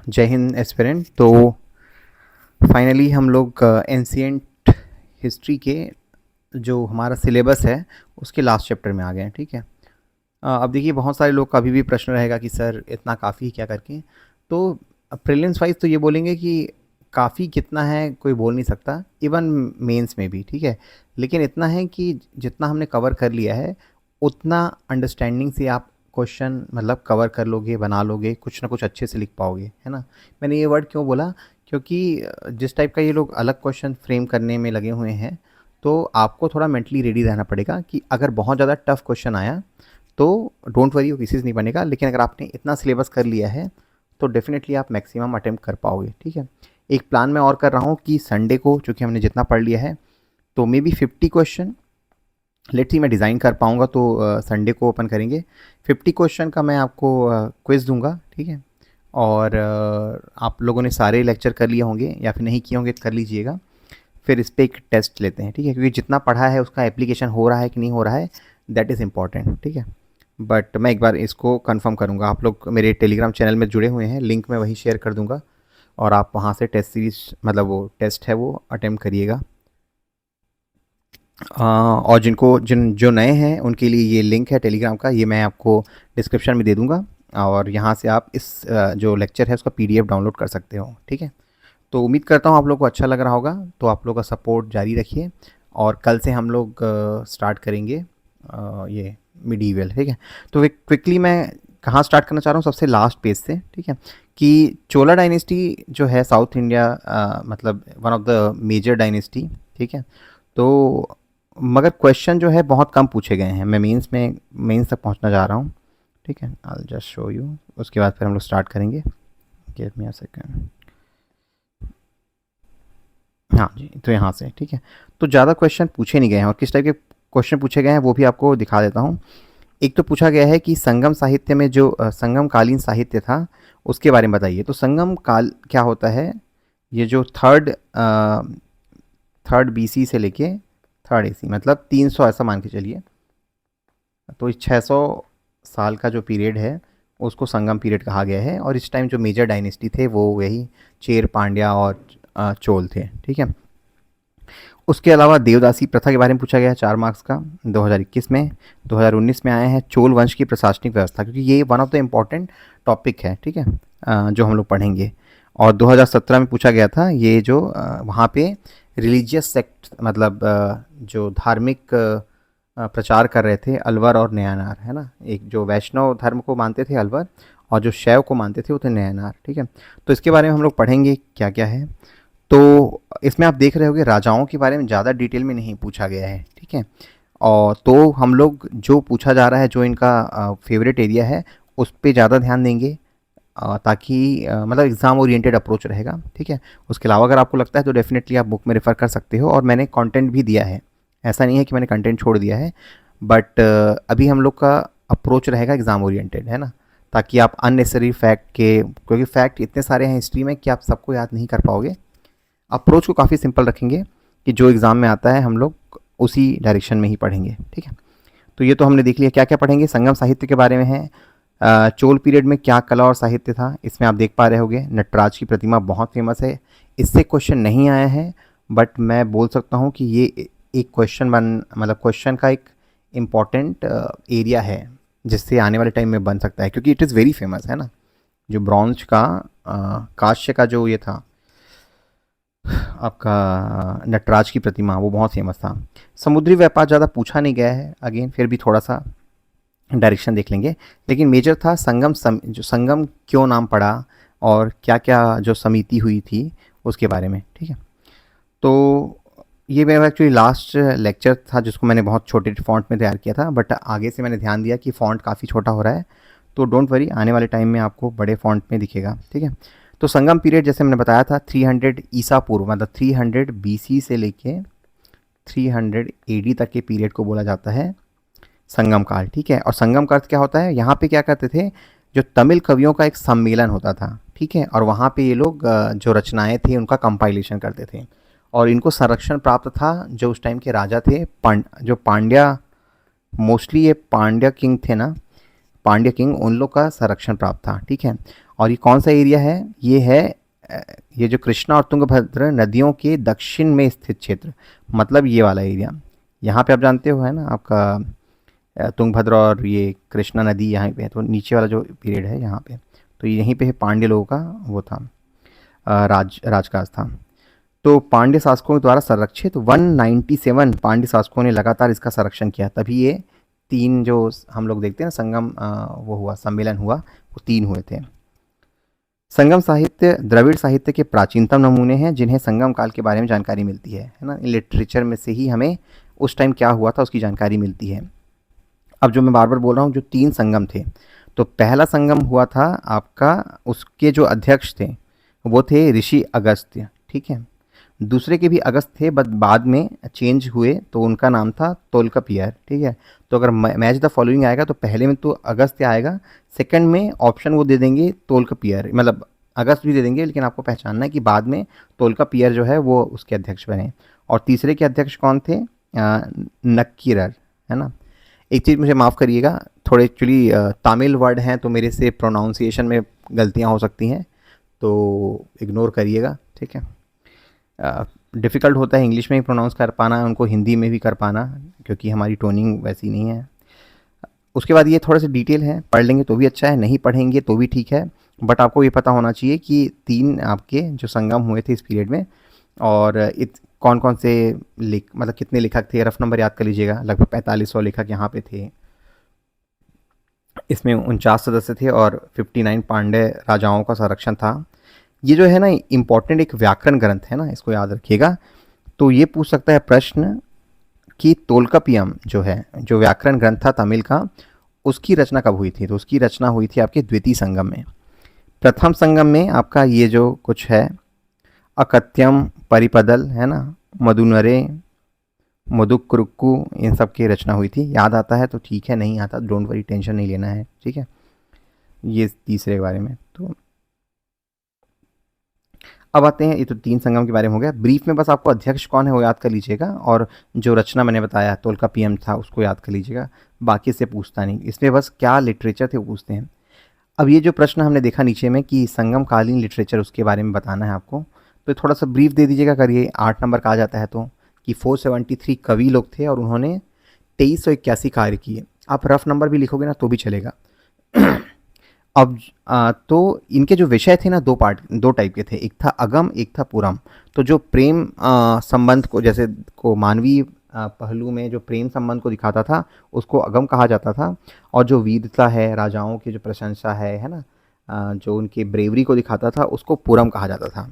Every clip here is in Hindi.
जय हिंद एस्पिरेंट। तो फाइनली हम लोग एंशिएंट हिस्ट्री के जो हमारा सिलेबस है उसके लास्ट चैप्टर में आ गए हैं। ठीक है। अब देखिए, बहुत सारे लोग का अभी भी प्रश्न रहेगा कि सर इतना काफ़ी क्या करके। तो प्रीलिम्स वाइज तो ये बोलेंगे कि काफ़ी कितना है कोई बोल नहीं सकता, इवन मेंस में भी। ठीक है। लेकिन इतना है कि जितना हमने कवर कर लिया है उतना अंडरस्टैंडिंग से आप क्वेश्चन मतलब कवर कर लोगे, बना लोगे, कुछ ना कुछ अच्छे से लिख पाओगे, है ना। मैंने ये वर्ड क्यों बोला, क्योंकि जिस टाइप का ये लोग अलग क्वेश्चन फ्रेम करने में लगे हुए हैं, तो आपको थोड़ा मेंटली रेडी रहना पड़ेगा कि अगर बहुत ज़्यादा टफ क्वेश्चन आया तो डोंट वरी, वो किसी से नहीं बनेगा। लेकिन अगर आपने इतना सिलेबस कर लिया है तो डेफिनेटली आप मैक्सिमम अटेम्प्ट कर पाओगे। ठीक है। एक प्लान मैं और कर रहा हूँ कि संडे को, चूँकि हमने जितना पढ़ लिया है, तो may be 50 question let's see मैं डिज़ाइन कर पाऊँगा तो संडे को ओपन करेंगे। 50 क्वेश्चन का मैं आपको क्विज़ दूंगा। ठीक है। और आप लोगों ने सारे लेक्चर कर लिए होंगे या फिर नहीं किए होंगे तो कर लीजिएगा। फिर इस पर एक टेस्ट लेते हैं। ठीक है। क्योंकि जितना पढ़ा है उसका एप्लीकेशन हो रहा है कि नहीं हो रहा है, दैट इज़ इम्पॉर्टेंट। ठीक है। बट मैं एक बार इसको कंफर्म करूँगा। आप लोग मेरे टेलीग्राम चैनल में जुड़े हुए हैं, लिंक मैं वहीं शेयर कर दूँगा और आप वहाँ से टेस्ट सीरीज मतलब वो टेस्ट है वो अटेम्प्ट करिएगा। और जो नए हैं उनके लिए ये लिंक है टेलीग्राम का, ये मैं आपको डिस्क्रिप्शन में दे दूँगा और यहाँ से आप इस जो लेक्चर है उसका PDF डाउनलोड कर सकते हो। ठीक है। तो उम्मीद करता हूँ आप लोग को अच्छा लग रहा होगा। तो आप लोग का सपोर्ट जारी रखिए और कल से हम लोग स्टार्ट करेंगे ये मिडीवल। ठीक है। तो एक क्विकली मैं कहाँ स्टार्ट करना चाह रहा हूँ, सबसे लास्ट पेज से। ठीक है। कि चोला डायनेस्टी जो है साउथ इंडिया मतलब one of the major dynasty. ठीक है। तो मगर क्वेश्चन जो है बहुत कम पूछे गए हैं। मैं मेंस तक पहुंचना जा रहा हूं। ठीक है। आई जस्ट शो यू, उसके बाद फिर हम लोग स्टार्ट करेंगे। Give me a second. हाँ जी, तो यहाँ से। ठीक है। तो ज़्यादा क्वेश्चन पूछे नहीं गए हैं और किस टाइप के क्वेश्चन पूछे गए हैं वो भी आपको दिखा देता हूँ। एक तो पूछा गया है कि संगम साहित्य में जो संगम कालीन साहित्य था उसके बारे में बताइए। तो संगम काल क्या होता है, ये जो थर्ड BC से लेके थर्ड AC मतलब 300 ऐसा मान के चलिए। तो 600 साल का जो पीरियड है उसको संगम पीरियड कहा गया है। और इस टाइम जो मेजर डायनेस्टी थे वो वही चेर, पांड्या और चोल थे। ठीक है। उसके अलावा देवदासी प्रथा के बारे में पूछा गया है 4 मार्क्स का 2021 में। 2019 में आए हैं चोल वंश की प्रशासनिक व्यवस्था, क्योंकि ये one of the important topic है। ठीक है। जो हम लोग पढ़ेंगे। और 2017 में पूछा गया था ये जो वहाँ पे रिलीजियस सेक्ट मतलब जो धार्मिक प्रचार कर रहे थे अलवर और नयानार, है ना। एक जो वैष्णव धर्म को मानते थे अलवर और जो शैव को मानते थे वो थे नयानार। ठीक है। तो इसके बारे में हम लोग पढ़ेंगे क्या क्या है। तो इसमें आप देख रहे होंगे राजाओं के बारे में ज़्यादा डिटेल में नहीं पूछा गया है। ठीक है। और तो हम लोग जो पूछा जा रहा है, जो इनका फेवरेट एरिया है, उस पर ज़्यादा ध्यान देंगे ताकि मतलब एग्ज़ाम ओरिएंटेड अप्रोच रहेगा। ठीक है। उसके अलावा अगर आपको लगता है तो डेफिनेटली आप बुक में रेफ़र कर सकते हो और मैंने कंटेंट भी दिया है, ऐसा नहीं है कि मैंने कंटेंट छोड़ दिया है। बट अभी हम लोग का अप्रोच रहेगा एग्ज़ाम ओरिएंटेड, है ना। ताकि आप अननेसेसरी फैक्ट के, क्योंकि फैक्ट इतने सारे हैं हिस्ट्री में कि आप सबको याद नहीं कर पाओगे। अप्रोच को काफ़ी सिंपल रखेंगे कि जो एग्ज़ाम में आता है हम लोग उसी डायरेक्शन में ही पढ़ेंगे। ठीक है। तो ये तो हमने देख लिया क्या क्या पढ़ेंगे। संगम साहित्य के बारे में है, चोल पीरियड में क्या कला और साहित्य था, इसमें आप देख पा रहे होंगे नटराज की प्रतिमा बहुत फेमस है। इससे क्वेश्चन नहीं आया है बट मैं बोल सकता हूँ कि ये एक क्वेश्चन मतलब क्वेश्चन का एक इम्पॉर्टेंट एरिया है जिससे आने वाले टाइम में बन सकता है, क्योंकि इट इज़ वेरी फेमस, है ना। जो ब्रॉन्ज का कांस्य का जो ये था आपका नटराज की प्रतिमा, वो बहुत फेमस था। समुद्री व्यापार ज़्यादा पूछा नहीं गया है, अगेन फिर भी थोड़ा सा डायरेक्शन देख लेंगे। लेकिन मेजर था जो संगम क्यों नाम पड़ा और क्या क्या जो समिति हुई थी उसके बारे में। ठीक है। तो ये मेरा एक्चुअली लास्ट लेक्चर था जिसको मैंने बहुत छोटे फॉन्ट में तैयार किया था, बट आगे से मैंने ध्यान दिया कि फ़ॉन्ट काफ़ी छोटा हो रहा है, तो डोंट वरी, आने वाले टाइम में आपको बड़े फॉन्ट में दिखेगा। ठीक है। तो संगम पीरियड जैसे मैंने बताया था 300 ईसा पूर्व मतलब 300 BC से लेके 300 AD तक के पीरियड को बोला जाता है संगम काल। ठीक है। और संगम का अर्थ क्या होता है, यहाँ पे क्या करते थे, जो तमिल कवियों का एक सम्मेलन होता था। ठीक है। और वहाँ पे ये लोग जो रचनाएं थी उनका कंपाइलेशन करते थे और इनको संरक्षण प्राप्त था जो उस टाइम के राजा थे जो पांड्या, मोस्टली ये पांड्या किंग थे ना, पांड्या किंग, उन लोग का संरक्षण प्राप्त था। ठीक है। और ये कौन सा एरिया है? ये है ये जो कृष्णा और तुंगभद्र नदियों के दक्षिण में स्थित क्षेत्र, मतलब ये वाला एरिया। यहाँ पे आप जानते हो है ना आपका तुंगभद्र और ये कृष्णा नदी यहाँ पे है, तो नीचे वाला जो पीरियड है यहाँ पे, तो यहीं पे पांड्य लोगों का वो था, राजकाज था। तो पांड्य शासकों द्वारा संरक्षित 197 पांड्य शासकों ने लगातार इसका संरक्षण किया, तभी ये 3 जो हम लोग देखते हैं ना संगम वो हुआ, सम्मेलन हुआ, वो 3 हुए थे। संगम साहित्य द्रविड़ साहित्य के प्राचीनतम नमूने हैं जिन्हें संगम काल के बारे में जानकारी मिलती है ना। लिटरेचर में से ही हमें उस टाइम क्या हुआ था उसकी जानकारी मिलती है। अब जो मैं बार बार बोल रहा हूँ, जो 3 संगम थे, तो पहला संगम हुआ था आपका, उसके जो अध्यक्ष थे वो थे ऋषि अगस्त्य, ठीक है। दूसरे के भी अगस्त थे, बट बाद में चेंज हुए, तो उनका नाम था तोल्कापियर, ठीक है। तो अगर मैच द फॉलोइंग आएगा तो पहले में तो अगस्त्य आएगा, सेकंड में ऑप्शन वो दे देंगे तोल्कापियर, मतलब अगस्त भी दे देंगे, लेकिन आपको पहचानना है कि बाद में तोल्कापियर जो है वो उसके अध्यक्ष बने। और तीसरे के अध्यक्ष कौन थे? नक्कीरर, है ना। एक चीज़ मुझे माफ़ करिएगा, थोड़े एक्चुअली तमिल वर्ड हैं तो मेरे से प्रोनाउंसिएशन में गलतियाँ हो सकती हैं, तो इग्नोर करिएगा, ठीक है। डिफ़िकल्ट होता है इंग्लिश में ही प्रोनाउंस कर पाना, उनको हिंदी में भी कर पाना, क्योंकि हमारी टोनिंग वैसी नहीं है। उसके बाद ये थोड़े से डिटेल है, पढ़ लेंगे तो भी अच्छा है, नहीं पढ़ेंगे तो भी ठीक है, बट आपको ये पता होना चाहिए कि 3 आपके जो संगम हुए थे इस पीरियड में, और कौन कौन से मतलब कितने लेखक थे, रफ नंबर याद कर लीजिएगा, लगभग 4500 लेखक यहाँ पे थे। इसमें 49 सदस्य थे और 59 पांड्य राजाओं का संरक्षण था। ये जो है ना इम्पॉर्टेंट एक व्याकरण ग्रंथ है ना, इसको याद रखिएगा। तो ये पूछ सकता है प्रश्न कि तोल्कापियम जो है, जो व्याकरण ग्रंथ था तमिल का, उसकी रचना कब हुई थी? तो उसकी रचना हुई थी आपके द्वितीय संगम में। प्रथम संगम में आपका ये जो कुछ है, अकत्यम, परिपदल, है ना, मधुनरे, मुदुक्रुक्कू, इन सब की रचना हुई थी। याद आता है तो ठीक है, नहीं आता डोंट वरी, टेंशन नहीं लेना है, ठीक है। ये तीसरे के बारे में। तो अब आते हैं, ये तो 3 संगम के बारे में हो गया। ब्रीफ में बस आपको अध्यक्ष कौन है वो याद कर लीजिएगा, और जो रचना मैंने बताया तोल्कापियम था उसको याद कर लीजिएगा, बाकी से पूछता नहीं, इसमें बस क्या लिटरेचर थे वो पूछते हैं। अब ये जो प्रश्न हमने देखा नीचे में कि संगम कालीन लिटरेचर, उसके बारे में बताना है आपको, तो थोड़ा सा ब्रीफ दे दीजिएगा, करिए 8 नंबर का आ जाता है तो, कि 473 कवि लोग थे और उन्होंने 2381 कार्य किए। आप रफ नंबर भी लिखोगे ना तो भी चलेगा। अब तो इनके जो विषय थे ना, 2 टाइप के थे, एक था अगम, एक था पुरम। तो जो प्रेम संबंध को, जैसे को मानवीय पहलू में जो प्रेम संबंध को दिखाता था उसको अगम कहा जाता था, और जो वीरता है, राजाओं की जो प्रशंसा है ना, जो उनके ब्रेवरी को दिखाता था उसको पुरम कहा जाता था।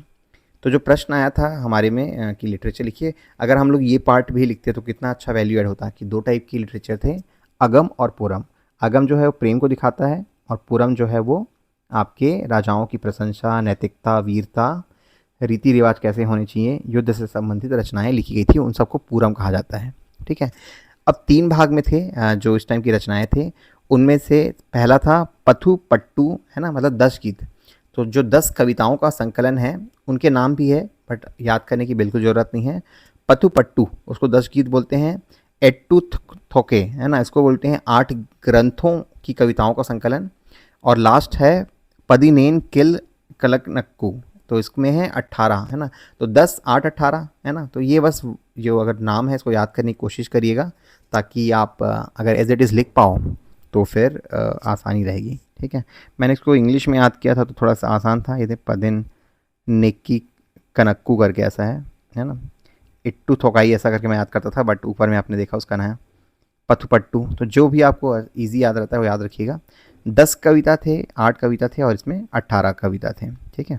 तो जो प्रश्न आया था हमारे में कि लिटरेचर लिखिए, अगर हम लोग ये पार्ट भी लिखते तो कितना अच्छा वैल्यू ऐड होता, कि 2 टाइप की लिटरेचर थे, अगम और पुरम। अगम जो है वो प्रेम को दिखाता है, और पुरम जो है वो आपके राजाओं की प्रशंसा, नैतिकता, वीरता, रीति रिवाज कैसे होने चाहिए, युद्ध से संबंधित रचनाएं लिखी गई थी, उन सबको पुरम कहा जाता है, ठीक है। अब 3 भाग में थे जो इस टाइम की रचनाएं थे, उनमें से पहला था पथु पट्टू, है ना, मतलब 10 गीत। तो जो 10 कविताओं का संकलन है, उनके नाम भी है बट याद करने की बिल्कुल ज़रूरत नहीं है। पथु पट्टू उसको 10 गीत बोलते हैं। एट्टू थोके, है ना, इसको बोलते हैं 8 ग्रंथों की कविताओं का संकलन। और लास्ट है पदिनेन किल कलकनक्कू, तो इसमें है 18, है ना। तो 10, 8, 18, है ना। तो ये बस जो अगर नाम है इसको याद करने की कोशिश करिएगा, ताकि आप अगर एज इट इज़ लिख पाओ तो फिर आसानी रहेगी, ठीक है। मैंने इसको इंग्लिश में याद किया था तो थोड़ा सा आसान था, ये थे पदिन नेक्की कनक्कू करके ऐसा है ना। इट्टू थोकाई ऐसा करके मैं याद करता था, बट ऊपर में आपने देखा उसका नाम है पथुपट्टू। तो जो भी आपको इजी याद रहता है वो याद रखिएगा। 10 कविता थे, 8 कविता थे, और इसमें 18 कविता थे, ठीक है।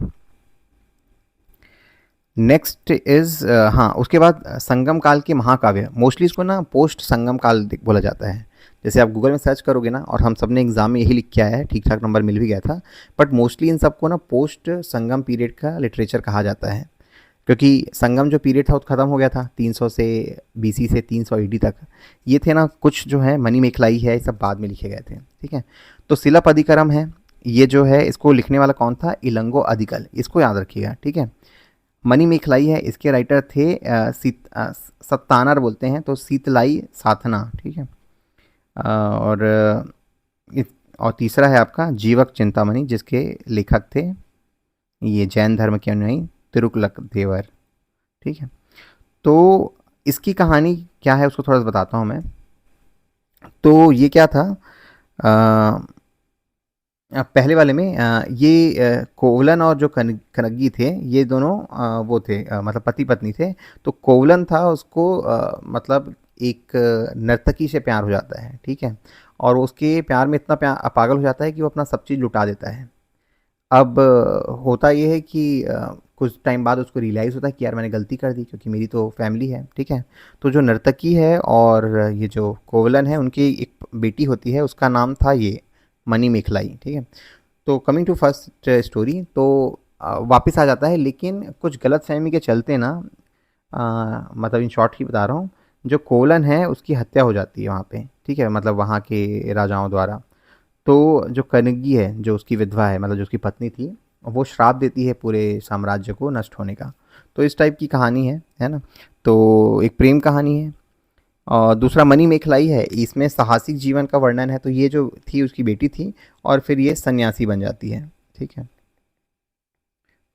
नेक्स्ट इज हाँ, उसके बाद संगम काल के महाकाव्य, मोस्टली इसको ना पोस्ट संगम काल बोला जाता है। जैसे आप गूगल में सर्च करोगे ना, और हम सब ने एग्जाम में यही लिख के आया है, ठीक ठाक नंबर मिल भी गया था, बट मोस्टली इन सबको ना पोस्ट संगम पीरियड का लिटरेचर कहा जाता है, क्योंकि संगम जो पीरियड था वो ख़त्म हो गया था 300 से बीसी से 300 ईडी तक। ये थे ना कुछ जो है मणिमेखलाई है, ये सब बाद में लिखे गए थे, ठीक है। तो शिलापदिकरम है, ये जो है इसको लिखने वाला कौन था? इलंगो अधिकल, इसको याद रखिएगा, ठीक है। मणिमेखलाई है, इसके राइटर थे सत्तानर बोलते हैं, तो शीतलाई साधना, ठीक है। और और तीसरा है आपका जीवक चिंतामणि, जिसके लेखक थे ये जैन धर्म के अनुयायी तिरुक्लक देवर। ठीक है, तो इसकी कहानी क्या है उसको थोड़ा सा बताता हूँ मैं। तो ये क्या था, पहले वाले में कोवलन और जो कनग्गी थे, ये दोनों वो थे, मतलब पति पत्नी थे। तो कोवलन था, उसको मतलब एक नर्तकी से प्यार हो जाता है। ठीक है, और उसके प्यार में इतना प्यार पागल हो जाता है कि वो अपना सब चीज़ लुटा देता है। अब होता ये है कि कुछ टाइम बाद उसको रियलाइज़ होता है कि यार मैंने गलती कर दी, क्योंकि मेरी तो फैमिली है। ठीक है, तो जो नर्तकी है और ये जो कोवलन है, उनकी एक बेटी होती है, उसका नाम था ये मनी मेखलाई। ठीक है, तो कमिंग टू फर्स्ट स्टोरी, तो वापस आ जाता है, लेकिन कुछ गलत फहमी के चलते ना, मतलब इन शॉर्ट ही बता रहा हूँ, जो कोवलन है उसकी हत्या हो जाती है वहाँ पे। ठीक है, मतलब वहाँ के राजाओं द्वारा। तो जो कनगी है, जो उसकी विधवा है, मतलब जो उसकी पत्नी थी, वो श्राप देती है पूरे साम्राज्य को नष्ट होने का। तो इस टाइप की कहानी है ना। तो एक प्रेम कहानी है। और दूसरा मनी मेखलाई है, इसमें साहसिक जीवन का वर्णन है। तो ये जो थी उसकी बेटी थी, और फिर ये सन्यासी बन जाती है। ठीक है,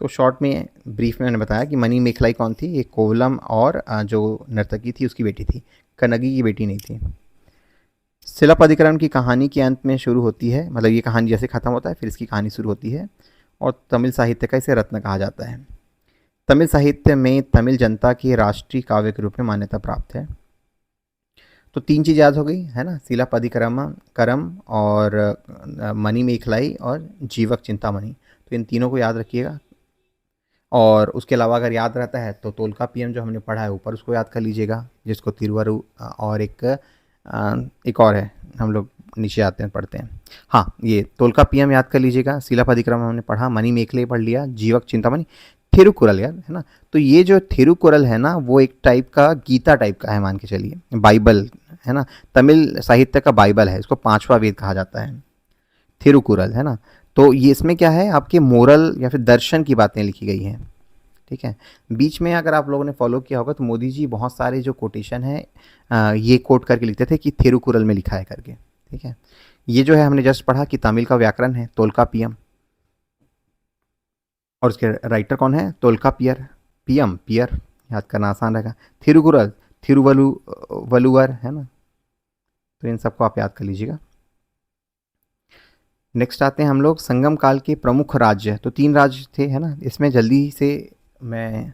तो शॉर्ट में ब्रीफ में मैंने बताया कि मनी मेखलाई कौन थी। ये कोवलम और जो नर्तकी थी उसकी बेटी थी, कनगी की बेटी नहीं थी। शिलापधिकरण की कहानी के अंत में शुरू होती है, मतलब ये कहानी जैसे ख़त्म होता है फिर इसकी कहानी शुरू होती है। और तमिल साहित्य का इसे रत्न कहा जाता है। तमिल साहित्य में तमिल जनता की राष्ट्रीय काव्य के रूप में मान्यता प्राप्त है। तो तीन चीज़ याद हो गई है ना, शिलापधिकरम करम और मनी मेखलाई और जीवक चिंतामणि। तो इन तीनों को याद रखिएगा। और उसके अलावा अगर याद रहता है तो तोल्कापियम जो हमने पढ़ा है ऊपर, उसको याद कर लीजिएगा, जिसको तिरुवरु और एक और है, हम लोग नीचे आते हैं पढ़ते हैं। हाँ, ये तोल्कापियम याद कर लीजिएगा। शिलापधिक्रम हमने पढ़ा, मनी मेखले पढ़ लिया, जीवक चिंतामणि, थिरुकुरल यार, है ना। तो ये जो थिरुकुरल है ना, वो एक टाइप का गीता टाइप का है, मान के चलिए, बाइबल है ना। तमिल साहित्य का बाइबल है, इसको पांचवा वेद कहा जाता है, थिरुकुरल, है ना। तो ये इसमें क्या है, आपके मोरल या फिर दर्शन की बातें लिखी गई हैं। ठीक है, बीच में अगर आप लोगों ने फॉलो किया होगा तो मोदी जी बहुत सारे जो कोटेशन है ये कोट करके लिखते थे कि थिरुकुरल में लिखा है करके। ठीक है, ये जो है हमने जस्ट पढ़ा कि तमिल का व्याकरण है तोल्कापियम, और उसके राइटर कौन है, तोल्कापियर, पियम पियर, याद करना आसान रहेगा। थिरुकुरल वलुवर, है ना। तो इन सबको आप याद कर लीजिएगा। नेक्स्ट आते हैं हम लोग संगम काल के प्रमुख राज्य। तो तीन राज्य थे, है ना। इसमें जल्दी से मैं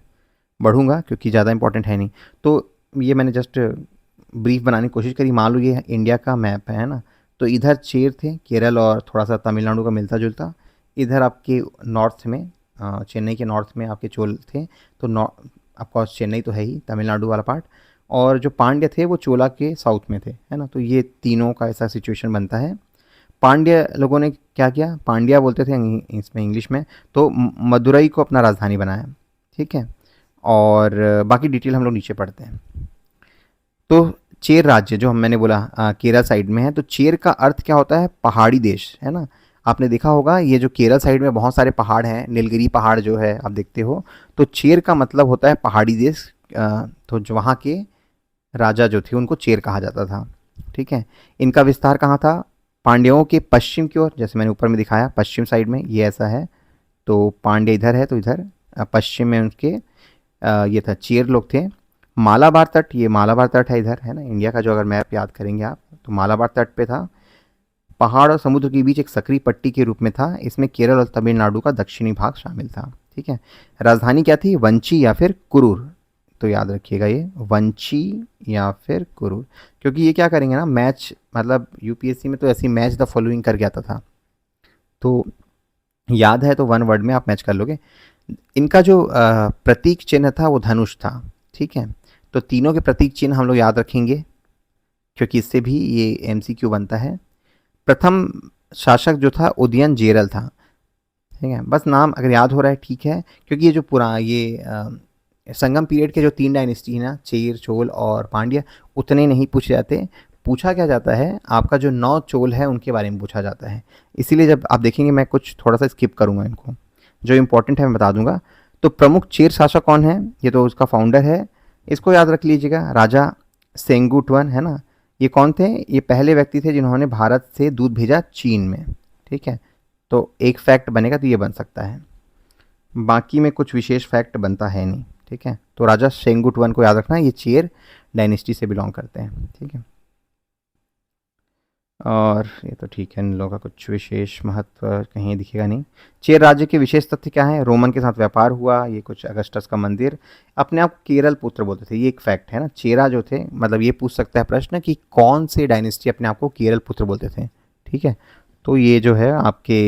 बढ़ूंगा क्योंकि ज़्यादा इंपॉर्टेंट है नहीं। तो ये मैंने जस्ट ब्रीफ बनाने की कोशिश करी। मान लो ये इंडिया का मैप है ना। तो इधर चेर थे, केरल और थोड़ा सा तमिलनाडु का मिलता जुलता। इधर आपके नॉर्थ में चेन्नई के नॉर्थ में आपके चोल थे। तो ऑफकोर्स चेन्नई तो है ही, तमिलनाडु वाला पार्ट। और जो पांड्य थे वो चोला के साउथ में थे, है ना। तो ये तीनों का ऐसा सिचुएशन बनता है। पांड्य लोगों ने क्या किया, पांड्या बोलते थे इसमें इंग्लिश में। तो मदुरई को अपना राजधानी बनाया। ठीक है, और बाकी डिटेल हम लोग नीचे पढ़ते हैं। तो चेर राज्य जो मैंने बोला केरल साइड में है। तो चेर का अर्थ क्या होता है, पहाड़ी देश, है ना। आपने देखा होगा ये जो केरल साइड में बहुत सारे पहाड़ हैं, नीलगिरी पहाड़ जो है आप देखते हो। तो चेर का मतलब होता है पहाड़ी देश। तो जो वहाँ के राजा जो थे उनको चेर कहा जाता था। ठीक है, इनका विस्तार कहाँ था, पांड्यों के पश्चिम की ओर, जैसे मैंने ऊपर में दिखाया पश्चिम साइड में ये ऐसा है। तो पांड्य इधर है, तो इधर पश्चिम में उनके ये था, चेर लोग थे। मालाबार तट, ये मालाबार तट है इधर, है ना। इंडिया का जो अगर मैप याद करेंगे आप, तो मालाबार तट पे था। पहाड़ और समुद्र के बीच एक सक्रिय पट्टी के रूप में था। इसमें केरल और तमिलनाडु का दक्षिणी भाग शामिल था। ठीक है, राजधानी क्या थी, वंची या फिर कुरूर। तो याद रखिएगा ये वंची या फिर कुरूर, क्योंकि ये क्या करेंगे ना, मैच, मतलब यूपीएससी में तो ऐसी मैच द फॉलोइंग करके आता था। तो याद है तो वन वर्ड में आप मैच कर लोगे। इनका जो प्रतीक चिन्ह था वो धनुष था। ठीक है, तो तीनों के प्रतीक चिन्ह हम लोग याद रखेंगे, क्योंकि इससे भी ये एमसीक्यू बनता है। प्रथम शासक जो था उदयन जेरल था। ठीक है, बस नाम अगर याद हो रहा है ठीक है, क्योंकि ये जो संगम पीरियड के जो तीन डायनेस्टी है ना, चेर, चोल और पांड्य, उतने नहीं पूछे जाते। पूछा क्या जाता है, आपका जो 9 चोल है उनके बारे में पूछा जाता है। इसीलिए जब आप देखेंगे मैं कुछ थोड़ा सा स्किप करूँगा, इनको जो इम्पोर्टेंट है मैं बता दूंगा। तो प्रमुख चेर शासक कौन है, ये तो उसका फाउंडर है, इसको याद रख लीजिएगा, राजा सेंगुटवन, है ना। ये कौन थे? ये पहले व्यक्ति थे जिन्होंने भारत से दूध भेजा चीन में। ठीक है, तो एक फैक्ट बनेगा तो ये बन सकता है, बाकी में कुछ विशेष फैक्ट बनता है नहीं। ठीक है, तो राजा शेंगुट वन को याद रखना, ये चेर डायनेस्टी से बिलोंग करते हैं। ठीक है, और ये तो ठीक है, इन लोगों का कुछ विशेष महत्व कहीं दिखेगा नहीं। चेर राज्य के विशेष तथ्य क्या है? रोमन के साथ व्यापार हुआ, ये कुछ अगस्टस का मंदिर, अपने आप केरल पुत्र बोलते थे, ये एक फैक्ट है ना। चेरा जो थे, मतलब ये पूछ सकता है प्रश्न कि कौन से डायनेस्टी अपने आप को केरल पुत्र बोलते थे। ठीक है, तो ये जो है आपके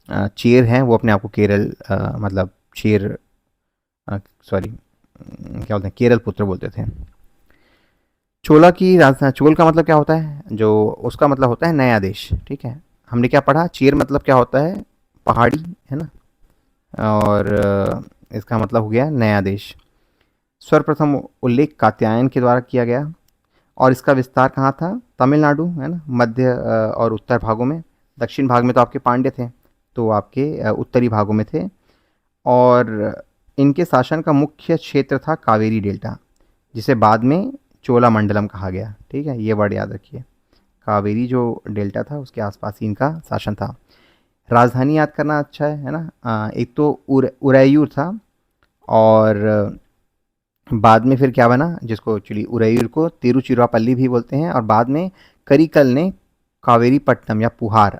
चेर हैं, वो अपने आप को केरल मतलब चेर सॉरी क्या बोलते हैं, केरल पुत्र बोलते थे। चोला की राजधानी, चोल का मतलब क्या होता है? जो उसका मतलब होता है नया देश। ठीक है, हमने क्या पढ़ा? चेर मतलब क्या होता है? पहाड़ी, है ना, और इसका मतलब हो गया नया देश। सर्वप्रथम उल्लेख कात्यायन के द्वारा किया गया, और इसका विस्तार कहाँ था? तमिलनाडु, है ना, मध्य और उत्तर भागों में। दक्षिण भाग में तो आपके पांड्य थे, तो आपके उत्तरी भागों में थे। और इनके शासन का मुख्य क्षेत्र था कावेरी डेल्टा, जिसे बाद में चोला मंडलम कहा गया। ठीक है, ये वर्ड याद रखिए, कावेरी जो डेल्टा था उसके आसपास ही इनका शासन था। राजधानी याद करना अच्छा है ना। एक तो उरैयूर था, और बाद में फिर क्या बना, जिसको एक्चुअली उरैयूर को तिरुचिरापल्ली भी बोलते हैं, और बाद में करिकल ने कावेरी पट्टनम या पुहार,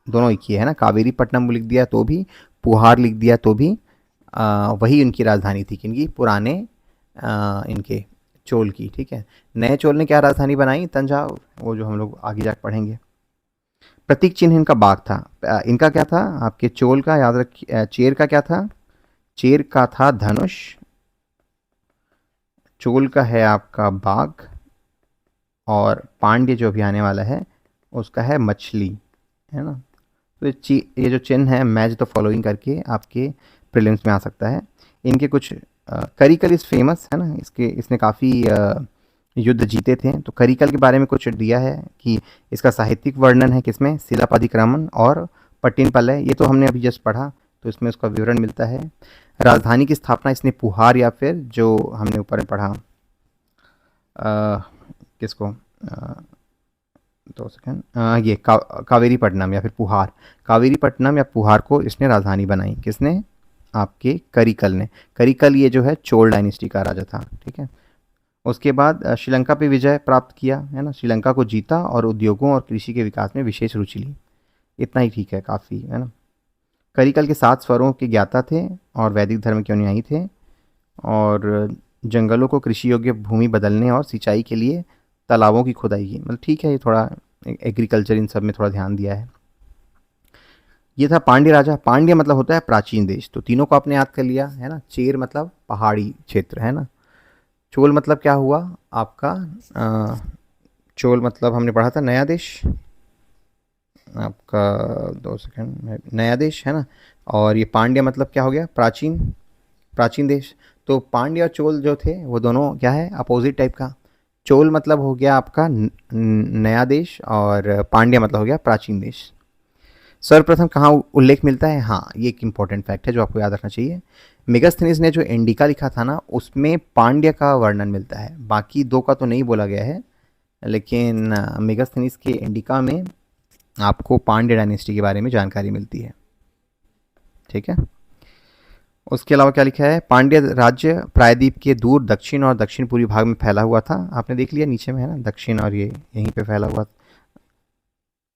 दोनों एक ही है ना, कावेरी पट्टनम लिख दिया तो भी, पुहार लिख दिया तो भी, वही उनकी राजधानी थी, किनकी? पुराने इनके चोल की। ठीक है, नए चोल ने क्या राजधानी बनाई? तंजावुर, वो जो हम लोग आगे जाकर पढ़ेंगे। प्रतीक चिन्ह इनका बाघ था। इनका क्या था? आपके चोल का याद रखिए, चेर का क्या था? चेर का था धनुष, चोल का है आपका बाघ, और पांड्य जो भी आने वाला है उसका है मछली, है ना। तो ये जो चिन्ह है, मैच द फॉलोइंग करके आपके प्रीलिम्स में आ सकता है। इनके कुछ करिकल इस फेमस है ना, इसने काफ़ी युद्ध जीते थे, तो करिकल के बारे में कुछ दिया है कि इसका साहित्यिक वर्णन है किसमें? शिलापाधिक्रमण और पट्टिनपल्लय, ये तो हमने अभी जस्ट पढ़ा, तो इसमें उसका विवरण मिलता है। राजधानी की स्थापना इसने पुहार, या फिर जो हमने ऊपर पढ़ा किसको, दो सेकंड, ये कावेरीपट्टनम या फिर पुहार, कावेरीपट्टनम या पुहार को इसने राजधानी बनाई। किसने? आपके करिकल ने। करिकल ये जो है चोल डायनेस्टी का राजा था। ठीक है, उसके बाद श्रीलंका पे विजय प्राप्त किया, है ना, श्रीलंका को जीता और उद्योगों और कृषि के विकास में विशेष रुचि ली। इतना ही ठीक है, काफ़ी है ना। करिकल के 7 स्वरों के ज्ञाता थे और वैदिक धर्म के अनुयायी थे, और जंगलों को कृषि योग्य भूमि बदलने और सिंचाई के लिए तालाबों की खुदाई की। मतलब ठीक है, ये थोड़ा एग्रीकल्चर इन सब में थोड़ा ध्यान दिया है। ये था पांड्य राजा। पांड्य मतलब होता है प्राचीन देश, तो तीनों को आपने याद कर लिया है ना। चेर मतलब पहाड़ी क्षेत्र, है ना। चोल मतलब क्या हुआ आपका? चोल मतलब हमने पढ़ा था नया देश आपका, 2 सेकंड, नया देश, है ना। और ये पांड्य मतलब क्या हो गया? प्राचीन, प्राचीन देश। तो पांड्य और चोल जो थे वो दोनों क्या है? अपोजिट टाइप का। चोल मतलब हो गया आपका नया देश, और पांड्य मतलब हो गया प्राचीन देश। सर्वप्रथम कहाँ उल्लेख मिलता है? हाँ, ये एक इंपॉर्टेंट फैक्ट है जो आपको याद रखना चाहिए। मेगास्थनीज ने जो इंडिका लिखा था ना, उसमें पांड्य का वर्णन मिलता है, बाकी दो का तो नहीं बोला गया है, लेकिन मेगास्थनीज के इंडिका में आपको पांड्य डायनेस्टी के बारे में जानकारी मिलती है। ठीक है, उसके अलावा क्या लिखा है? पांड्य राज्य प्रायद्वीप के दूर दक्षिण और दक्षिण पूर्वी भाग में फैला हुआ था। आपने देख लिया नीचे में, है ना, दक्षिण, और ये यहीं पे फैला हुआ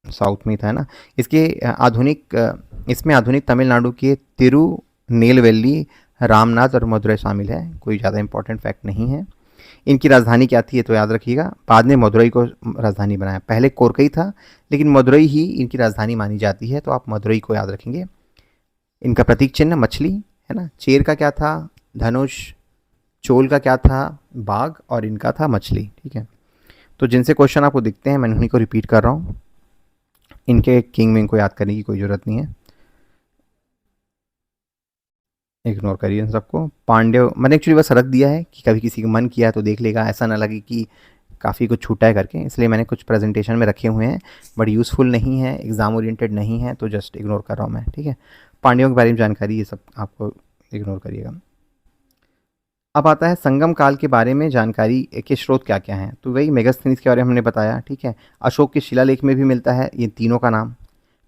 साउथ में था, है ना। इसमें आधुनिक तमिलनाडु के तिरुनेलवेली, रामनाथ और मदुरई शामिल है। कोई ज़्यादा इंपॉर्टेंट फैक्ट नहीं है। इनकी राजधानी क्या थी ये तो याद रखिएगा, बाद में मदुरई को राजधानी बनाया। पहले कोरकई था, लेकिन मदुरई ही इनकी राजधानी मानी जाती है, तो आप मदुरई को याद रखेंगे। इनका प्रतीक चिन्ह मछली, है ना। चेर का क्या था? धनुष। चोल का क्या था? बाघ। और इनका था मछली। ठीक है, तो जिनसे क्वेश्चन आपको दिखते हैं मैं उन्हीं को रिपीट कर रहा हूँ, इनके किंग विंग को याद करने की कोई ज़रूरत नहीं है, इग्नोर करिए इन सबको। पांड्य मैंने एक्चुअली बस रख दिया है कि कभी किसी का मन किया है तो देख लेगा, ऐसा ना लगे कि काफ़ी कुछ छूटा है करके, इसलिए मैंने कुछ प्रेजेंटेशन में रखे हुए हैं, बट यूज़फुल नहीं है, एग्ज़ाम ओरिएंटेड नहीं है, तो जस्ट इग्नोर कर रहा हूँ मैं। ठीक है, पांड्यों के बारे में जानकारी ये सब आपको इग्नोर करिएगा। अब आता है संगम काल के बारे में जानकारी के स्रोत क्या क्या हैं। तो वही मेगास्थनीज के बारे में हमने बताया, ठीक है। अशोक के शिलालेख में भी मिलता है ये तीनों का नाम।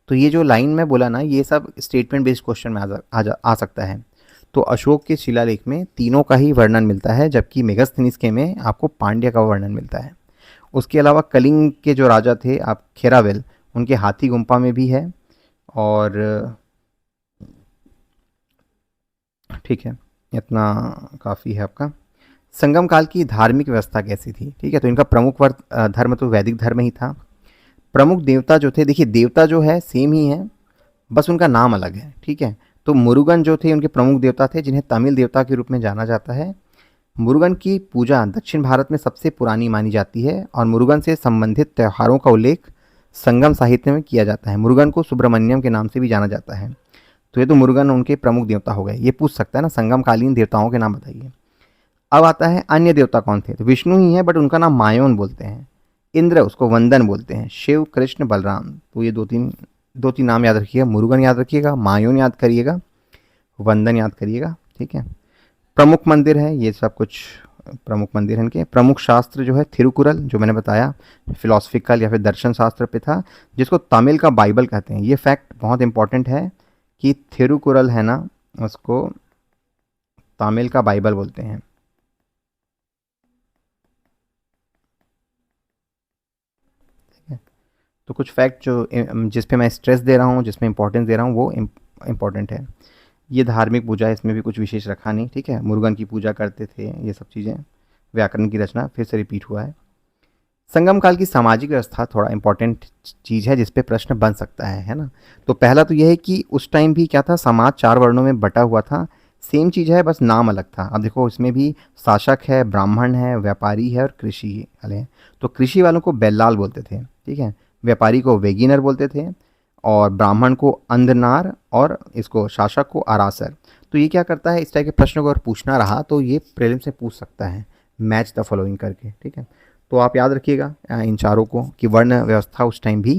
तो ये जो लाइन में बोला ना, ये सब स्टेटमेंट बेस्ड क्वेश्चन में आ सकता है। तो अशोक के शिलालेख में तीनों का ही वर्णन मिलता है, जबकि मेगास्थनीज के में आपको पांड्य का वर्णन मिलता है। उसके अलावा कलिंग के जो राजा थे आप खेरावेल, उनके हाथी गुम्फा में भी है। और ठीक है, इतना काफ़ी है आपका। संगम काल की धार्मिक व्यवस्था कैसी थी, ठीक है। तो इनका प्रमुख धर्म तो वैदिक धर्म ही था। प्रमुख देवता जो थे, देखिए देवता जो है सेम ही है, बस उनका नाम अलग है, ठीक है। तो मुरुगन जो थे उनके प्रमुख देवता थे, जिन्हें तमिल देवता के रूप में जाना जाता है। मुरुगन की पूजा दक्षिण भारत में सबसे पुरानी मानी जाती है और मुरुगन से संबंधित त्योहारों का उल्लेख संगम साहित्य में किया जाता है। मुरुगन को सुब्रमण्यम के नाम से भी जाना जाता है। तो ये तो मुरुगन उनके प्रमुख देवता हो गए। ये पूछ सकता है ना, संगमकालीन देवताओं के नाम बताइए। अब आता है अन्य देवता कौन थे। तो विष्णु ही है, बट उनका नाम मायोन बोलते हैं। इंद्र, उसको वंदन बोलते हैं। शिव, कृष्ण, बलराम। तो ये दो तीन नाम याद रखिएगा। मुरुगन याद रखिएगा, मायोन याद करिएगा, वंदन याद करिएगा, ठीक है। प्रमुख मंदिर है, ये सब कुछ प्रमुख मंदिर हैं इनके। प्रमुख शास्त्र जो है थिरुकुरल, जो मैंने बताया, फिलोसफिकल या फिर दर्शन शास्त्र पे था, जिसको तमिल का बाइबल कहते हैं। ये फैक्ट बहुत इंपॉर्टेंट है कि थिरुकुरल है ना, उसको तमिल का बाइबल बोलते हैं। तो कुछ फैक्ट जो जिस पे मैं स्ट्रेस दे रहा हूँ, जिसमें इंपॉर्टेंस दे रहा हूँ, वो इम्पॉर्टेंट है। ये धार्मिक पूजा है, इसमें भी कुछ विशेष रखा नहीं, ठीक है। मुरुगन की पूजा करते थे, ये सब चीज़ें। व्याकरण की रचना फिर से रिपीट हुआ है। संगम काल की सामाजिक व्यवस्था थोड़ा इंपॉर्टेंट चीज़ है, जिस पे प्रश्न बन सकता है ना। तो पहला तो यह है कि उस टाइम भी क्या था, समाज 4 वर्णों में बटा हुआ था। सेम चीज़ है, बस नाम अलग था। अब देखो इसमें भी शासक है, ब्राह्मण है, व्यापारी है और कृषि वाले हैं। तो कृषि वालों को बेल्लाल बोलते थे, ठीक है। व्यापारी को वेगिनर बोलते थे और ब्राह्मण को अंधनार और इसको शासक को आरासर। तो ये क्या करता है, इस टाइप के प्रश्नों को अगर पूछना रहा तो ये प्रीलिम से पूछ सकता है, मैच द फॉलोइंग करके, ठीक है। तो आप याद रखिएगा इन चारों को कि वर्ण व्यवस्था उस टाइम भी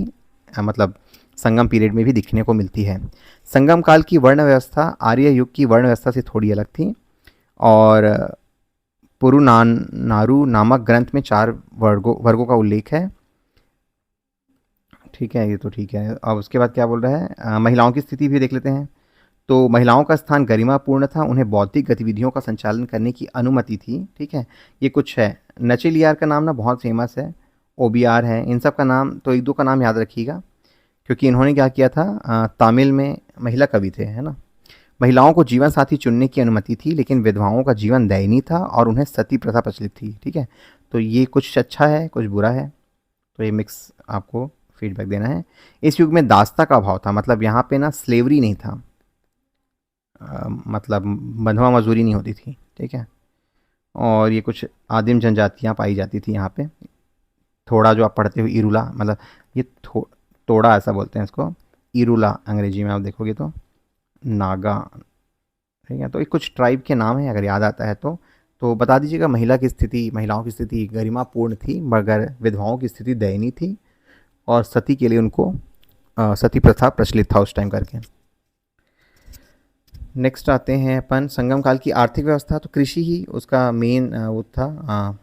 मतलब संगम पीरियड में भी दिखने को मिलती है। संगम काल की वर्ण व्यवस्था आर्य युग की वर्ण व्यवस्था से थोड़ी अलग थी और पुरुनारू नामक ग्रंथ में 4 वर्गों का उल्लेख है, ठीक है। ये तो ठीक है। अब उसके बाद क्या बोल रहा है, महिलाओं की स्थिति भी देख लेते हैं। तो महिलाओं का स्थान गरिमापूर्ण था, उन्हें बौद्धिक गतिविधियों का संचालन करने की अनुमति थी, ठीक है। ये कुछ है। नचिलियार का नाम ना बहुत फेमस है, ओबियार है, इन सब का नाम तो एक दो का नाम याद रखिएगा, क्योंकि इन्होंने क्या किया था, तमिल में महिला कवि थे, है ना। महिलाओं को जीवन साथी चुनने की अनुमति थी, लेकिन विधवाओं का जीवन दयनीय था और उन्हें सती प्रथा प्रचलित थी, ठीक है। तो ये कुछ अच्छा है, कुछ बुरा है। तो ये मिक्स आपको फीडबैक देना है। इस युग में दासता का अभाव था, मतलब यहाँ पे ना स्लेवरी नहीं था, मतलब बंधुआ मजदूरी नहीं होती थी, ठीक है। और ये कुछ आदिम जनजातियाँ पाई जाती थी यहाँ पे। थोड़ा जो आप पढ़ते हो इरुला, मतलब ये तोड़ा ऐसा बोलते हैं इसको, इरुला अंग्रेजी में आप देखोगे तो नागा, ठीक है। तो ये कुछ ट्राइब के नाम हैं, अगर याद आता है तो बता दीजिएगा। महिलाओं की स्थिति गरिमापूर्ण थी, मगर विधवाओं की स्थिति दयनीय थी और सती के लिए उनको सती प्रथा प्रचलित था उस टाइम करके। नेक्स्ट आते हैं अपन संगम काल की आर्थिक व्यवस्था। तो कृषि ही उसका मेन वो था,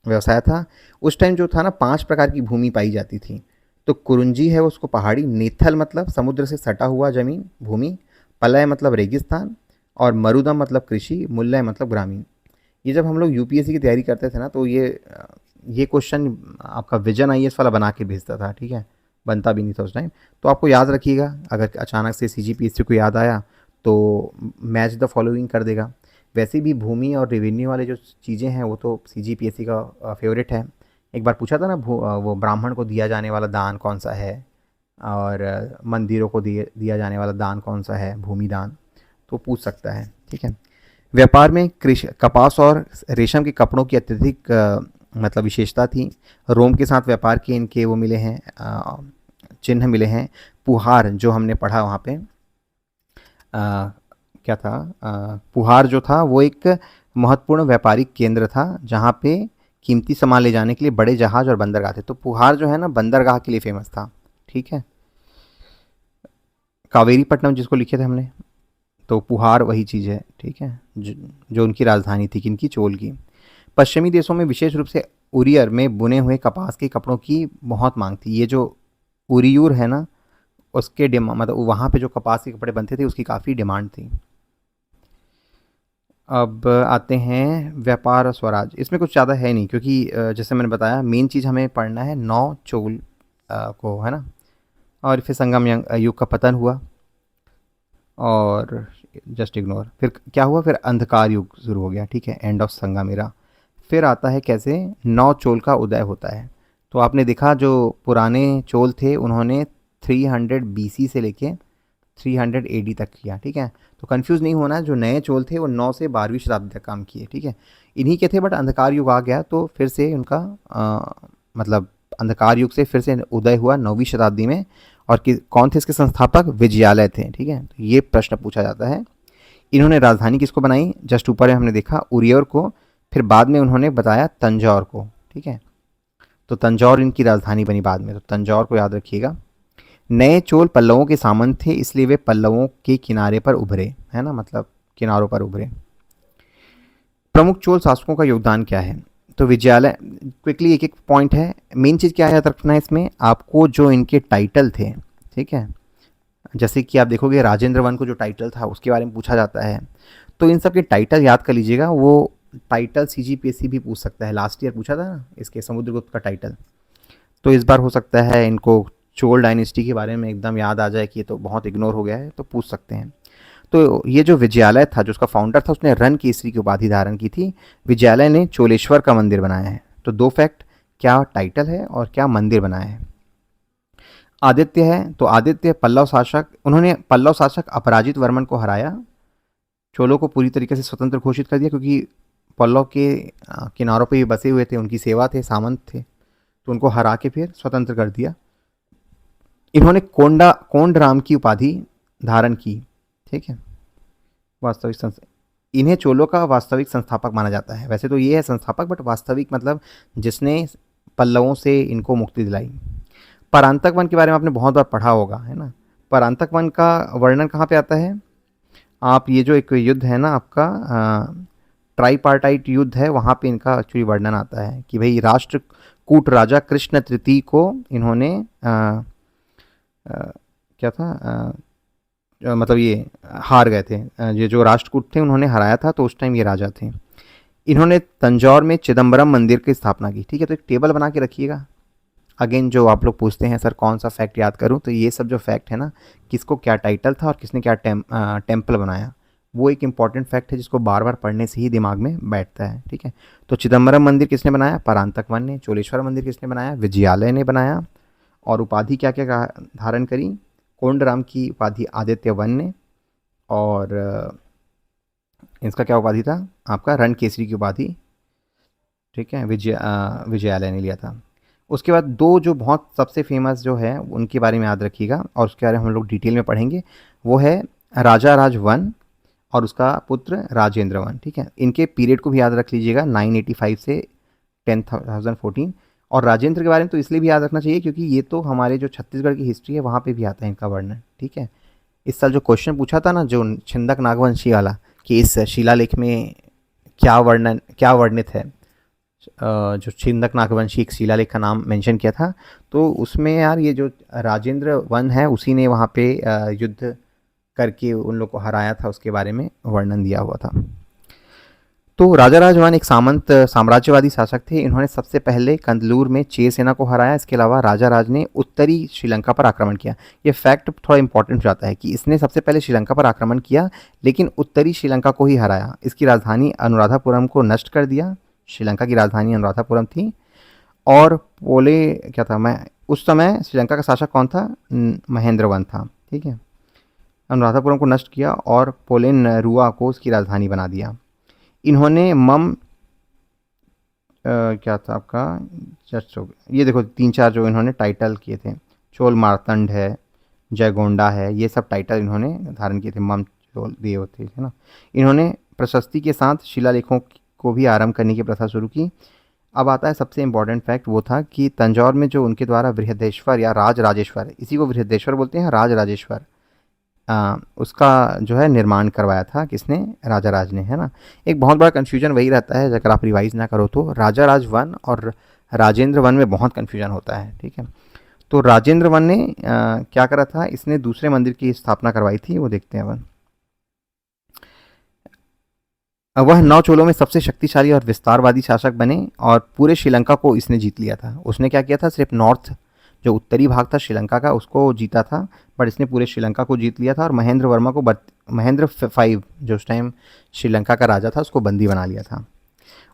व्यवसाय था। उस टाइम जो था ना, 5 प्रकार की भूमि पाई जाती थी। तो कुरुंजी है उसको पहाड़ी, नेथल मतलब समुद्र से सटा हुआ जमीन भूमि, पलय मतलब रेगिस्तान और मरुदम मतलब कृषि, मुल्लय मतलब ग्रामीण। ये जब हम लोग यूपीएससी की तैयारी करते थे ना, तो ये क्वेश्चन आपका विजन आईएएस वाला बना के भेजता था, ठीक है। बनता भी नहीं था उस टाइम। तो आपको याद रखिएगा, अगर अचानक से सीजीपीएससी को याद आया तो मैच द फॉलोइंग कर देगा। वैसे भी भूमि और रेवेन्यू वाले जो चीज़ें हैं वो तो सीजीपीएससी का फेवरेट है। एक बार पूछा था ना, वो ब्राह्मण को दिया जाने वाला दान कौन सा है और मंदिरों को दिया जाने वाला दान कौन सा है, भूमि दान, तो पूछ सकता है, ठीक है। व्यापार में कृषि, कपास और रेशम के कपड़ों की अत्यधिक मतलब विशेषता थी। रोम के साथ व्यापार के इनके वो मिले हैं, चिन्ह मिले हैं। पुहार जो हमने पढ़ा वहाँ पे, क्या था, पुहार जो था वो एक महत्वपूर्ण व्यापारिक केंद्र था, जहाँ पे कीमती सामान ले जाने के लिए बड़े जहाज और बंदरगाह थे। तो पुहार जो है ना, बंदरगाह के लिए फेमस था, ठीक है। कावेरीपट्टनम जिसको लिखे थे हमने, तो पुहार वही चीज़ है, ठीक है, जो उनकी राजधानी थी, किनकी, चोल की। पश्चिमी देशों में विशेष रूप से उरियर में बुने हुए कपास के कपड़ों की बहुत मांग थी। ये जो उरियूर है ना, उसके डिमांड, मतलब वहाँ पे जो कपास के कपड़े बनते थे उसकी काफ़ी डिमांड थी। अब आते हैं व्यापार और स्वराज। इसमें कुछ ज़्यादा है नहीं, क्योंकि जैसे मैंने बताया मेन चीज़ हमें पढ़ना है नौ चोल को, है ना। और फिर संगम युग का पतन हुआ, और जस्ट इग्नोर। फिर क्या हुआ, फिर अंधकार युग शुरू हो गया, ठीक है, एंड ऑफ संगम एरा। फिर आता है कैसे नौ चोल का उदय होता है। तो आपने देखा जो पुराने चोल थे उन्होंने 300 बीसी से लेके 300 एडी तक किया, ठीक है। तो कंफ्यूज नहीं होना, जो नए चोल थे वो 9 से 12वीं शताब्दी तक काम किए, ठीक है। इन्हीं के थे, बट अंधकार युग आ गया तो फिर से उनका मतलब अंधकार युग से फिर से उदय हुआ 9वीं शताब्दी में। और कौन थे इसके संस्थापक, विजयालय थे, ठीक है। तो ये प्रश्न पूछा जाता है। इन्होंने राजधानी किसको बनाई, जस्ट ऊपर हमने देखा उरियर को, फिर बाद में उन्होंने बताया तंजौर को, ठीक है। तो तंजौर इनकी राजधानी बनी बाद में, तो तंजौर को याद रखिएगा। नए चोल पल्लवों के सामंत थे, इसलिए वे पल्लवों के किनारे पर उभरे, है ना, मतलब किनारों पर उभरे। प्रमुख चोल शासकों का योगदान क्या है, तो विजयालय, क्विकली एक एक पॉइंट है। मेन चीज़ क्या याद रखना है इसमें आपको, जो इनके टाइटल थे, ठीक है। जैसे कि आप देखोगे राजेंद्र वन को जो टाइटल था उसके बारे में पूछा जाता है, तो इन सब के टाइटल याद कर लीजिएगा। वो टाइटल सीजीपीएससी भी पूछ सकता है, लास्ट ईयर पूछा था ना इसके समुद्रगुप्त का टाइटल। तो इस बार हो सकता है इनको चोल डायनेस्टी के बारे में एकदम याद आ जाए कि ये तो बहुत इग्नोर हो गया है, तो पूछ सकते हैं। तो ये जो विजयालय था, जो उसका फाउंडर था, उसने रन केसरी की उपाधि धारण की थी। विजयालय ने चोलेश्वर का मंदिर बनाया है। तो दो फैक्ट, क्या टाइटल है और क्या मंदिर बनाया है। आदित्य है, तो आदित्य पल्लव शासक, उन्होंने पल्लव शासक अपराजित वर्मन को हराया, चोलों को पूरी तरीके से स्वतंत्र घोषित कर दिया, क्योंकि पल्लव के किनारों पर ये बसे हुए थे, उनकी सेवा थे, सामंत थे, तो उनको हरा के फिर स्वतंत्र कर दिया। इन्होंने कोंडराम की उपाधि धारण की, ठीक है। वास्तविक इन्हें चोलों का वास्तविक संस्थापक माना जाता है। वैसे तो ये है संस्थापक, बट वास्तविक मतलब जिसने पल्लवों से इनको मुक्ति दिलाई। परांतक वन के बारे में आपने बहुत बार पढ़ा होगा, है ना। परांतक वन का वर्णन कहाँ पे आता है, आप ये जो एक युद्ध है ना आपका ट्राईपार्टाइट युद्ध है, वहाँ पे इनका एक्चुअली वर्णन आता है कि भाई राष्ट्रकूट राजा कृष्ण तृतीय को इन्होंने क्या था मतलब ये हार गए थे, ये जो राष्ट्रकूट थे उन्होंने हराया था, तो उस टाइम ये राजा थे। इन्होंने तंजौर में चिदम्बरम मंदिर की स्थापना की, ठीक है। तो एक टेबल बना के रखिएगा। अगेन जो आप लोग पूछते हैं सर कौन सा फैक्ट याद करूं, तो ये सब जो फैक्ट है ना, किसको क्या टाइटल था और किसने क्या टेम्पल बनाया, वो एक इंपॉर्टेंट फैक्ट है जिसको बार बार पढ़ने से ही दिमाग में बैठता है, ठीक है। तो चिदम्बरम मंदिर किसने बनाया, परांतक वन ने। चोलेश्वर मंदिर किसने बनाया, विजयालय ने बनाया। और उपाधि क्या क्या धारण करी, कोंडराम की उपाधि आदित्य वन ने, और इसका क्या उपाधि था आपका, रण केसरी की उपाधि, ठीक है, विजयालय ने लिया था। उसके बाद दो जो बहुत सबसे फेमस जो है उनके बारे में याद रखिएगा, और उसके बारे में हम लोग डिटेल में पढ़ेंगे। वो है राजा राज वन और उसका पुत्र राजेंद्र वन, ठीक है। इनके पीरियड को भी याद रख लीजिएगा, 985 से 1014। और राजेंद्र के बारे में तो इसलिए भी याद रखना चाहिए क्योंकि ये तो हमारे जो छत्तीसगढ़ की हिस्ट्री है वहाँ पे भी आता है इनका वर्णन, ठीक है। इस साल जो क्वेश्चन पूछा था ना, जो छिंदक नागवंशी वाला, कि इस शिलालेख में क्या वर्णित है, जो छिंदक नागवंशी एक शिलालेख का नाम मेंशन किया था, तो उसमें यार ये जो राजेंद्र वन है उसी ने वहाँ पे युद्ध करके उन लोग को हराया था, उसके बारे में वर्णन दिया हुआ था। तो राजा राजवन एक साम्राज्यवादी शासक थे। इन्होंने सबसे पहले कंदलूर में चेर सेना को हराया। इसके अलावा राजा राज ने उत्तरी श्रीलंका पर आक्रमण किया। ये फैक्ट थोड़ा इंपॉर्टेंट हो जाता है कि इसने सबसे पहले श्रीलंका पर आक्रमण किया लेकिन उत्तरी श्रीलंका को ही हराया। इसकी राजधानी अनुराधापुरम को नष्ट कर दिया। श्रीलंका की राजधानी अनुराधापुरम थी। और पोले क्या था, मैं उस समय श्रीलंका का शासक कौन था, महेंद्र वन था, ठीक है। अनुराधापुरम को नष्ट किया और पोलेन रुआ को उसकी राजधानी बना दिया। इन्होंने क्या था आपका, जस्ट ये देखो 3-4 जो इन्होंने टाइटल किए थे, चोल मार्तंड है, जयगोंडा है, ये सब टाइटल इन्होंने धारण किए थे, मम चोल दिए होते है ना। इन्होंने प्रशस्ति के साथ शिलालेखों को भी आरंभ करने की प्रथा शुरू की। अब आता है सबसे इम्पॉर्टेंट फैक्ट, वो था कि तंजौर में जो उनके द्वारा बृहदेश्वर या राज राजेश्वर, इसी को बृहदेश्वर बोलते हैं, राज राजेश्वर, उसका जो है निर्माण करवाया था किसने, राजा राज ने, है ना। एक बहुत बड़ा कन्फ्यूजन वही रहता है अगर आप रिवाइज ना करो तो, राजा राज वन और राजेंद्र वन में बहुत कन्फ्यूजन होता है, ठीक है। तो राजेंद्र वन ने क्या करा था, इसने दूसरे मंदिर की स्थापना करवाई थी, वो देखते हैं अपन। वह 9 चोलों में सबसे शक्तिशाली और विस्तारवादी शासक बने और पूरे श्रीलंका को इसने जीत लिया था। उसने क्या किया था, सिर्फ नॉर्थ जो उत्तरी भाग था श्रीलंका का उसको जीता था, बट इसने पूरे श्रीलंका को जीत लिया था और महेंद्र वर्मा को महेंद्र फाइव जो उस टाइम श्रीलंका का राजा था उसको बंदी बना लिया था।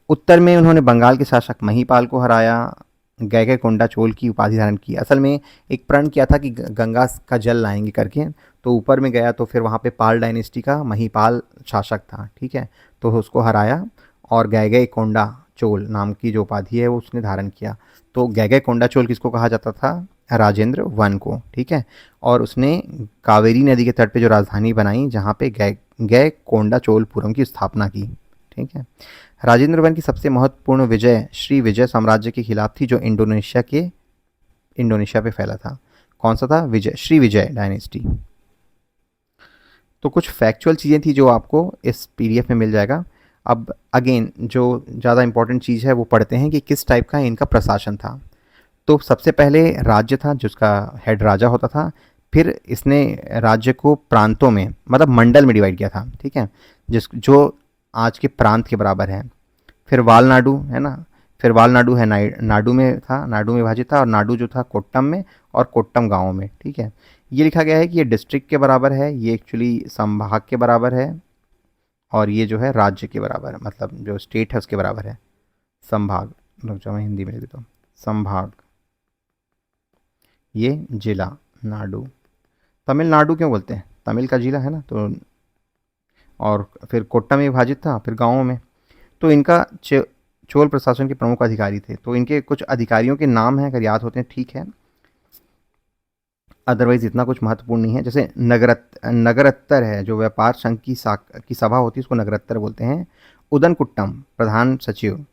उत्तर में उन्होंने बंगाल के शासक महिपाल को हराया, गैगेकोंडा चोल की उपाधि धारण की। असल में एक प्रण किया था कि गंगा का जल लाएंगे करके, तो ऊपर में गया तो फिर वहाँ पे पाल डायनेस्टी का महिपाल शासक था, ठीक है, तो उसको हराया और गैगेकोंडा चोल नाम की जो उपाधि है वो उसने धारण किया। तो गैगेकोंडा चोल किसको कहा जाता था, राजेंद्र वन को, ठीक है। और उसने कावेरी नदी के तट पे जो राजधानी बनाई जहाँ पे गैगेकोंडा चोलपुरम की स्थापना की, ठीक है। राजेंद्र वन की सबसे महत्वपूर्ण विजय श्री विजय साम्राज्य के खिलाफ थी जो इंडोनेशिया पे फैला था। कौन सा था, विजय, श्री विजय डायनेस्टी। तो कुछ फैक्चुअल चीज़ें थी जो आपको इस पीडीएफ में मिल जाएगा। अब अगेन जो ज़्यादा इंपॉर्टेंट चीज़ है वो पढ़ते हैं कि किस टाइप का इनका प्रशासन था। तो सबसे पहले राज्य था जिसका हेड राजा होता था, फिर इसने राज्य को प्रांतों में मतलब मंडल में डिवाइड किया था, ठीक है, जो आज के प्रांत के बराबर है। फिर वालनाडु है ना, फिर वालनाडु है नाडु में था, नाडु में विभाजित था, और नाडु जो था कोट्टम में और कोट्टम गाँव में, ठीक है। ये लिखा गया है कि ये डिस्ट्रिक्ट के बराबर है, ये एक्चुअली संभाग के बराबर है, और ये जो है राज्य के बराबर है, मतलब जो स्टेट है उसके बराबर है। संभाग, रुक जाओ मैं हिंदी में लिख देता हूँ, संभाग, ये जिला नाडु। तमिलनाडु क्यों बोलते हैं, तमिल का जिला है ना, तो और फिर कोट्टम में विभाजित था, फिर गाँवों में। तो इनका चोल प्रशासन के प्रमुख अधिकारी थे, तो इनके कुछ अधिकारियों के नाम हैं, अगर याद होते हैं ठीक है, अदरवाइज इतना कुछ महत्वपूर्ण नहीं है। जैसे नगरत्तर है, जो व्यापार संघ की सभा होती है उसको नगरत्तर बोलते हैं। उदनकुट्टम प्रधान सचिव,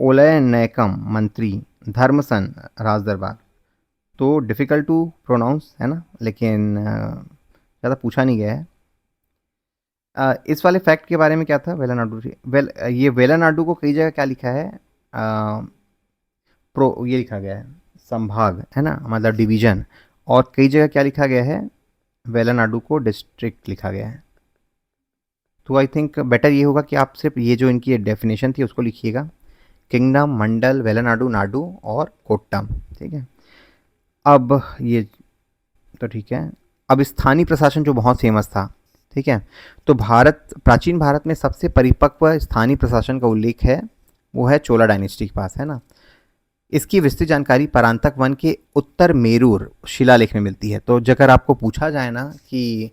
ओलय नैकम मंत्री, धर्मसन राजदरबार। तो डिफ़िकल्ट टू प्रोनाउंस है ना, लेकिन ज़्यादा पूछा नहीं गया है। इस वाले फैक्ट के बारे में क्या था, वेलानाडु, ये वेलानाडु को कई जगह क्या लिखा है, ये लिखा गया है संभाग, है ना, मतलब डिवीजन, और कई जगह क्या लिखा गया है, वेलानाडु को डिस्ट्रिक्ट लिखा गया है। तो आई थिंक बेटर ये होगा कि आप सिर्फ ये जो इनकी डेफिनेशन थी उसको लिखिएगा, किंगडम, मंडल, वेलानाडु, नाडु और कोट्टम, ठीक है। अब ये तो ठीक है। अब स्थानीय प्रशासन जो बहुत फेमस था, ठीक है, तो प्राचीन भारत में सबसे परिपक्व स्थानीय प्रशासन का उल्लेख है वो है चोला डायनेस्टी के पास, है ना। इसकी विस्तृत जानकारी परांतक वन के उत्तर मेरूर शिलालेख में मिलती है। तो अगर आपको पूछा जाए ना कि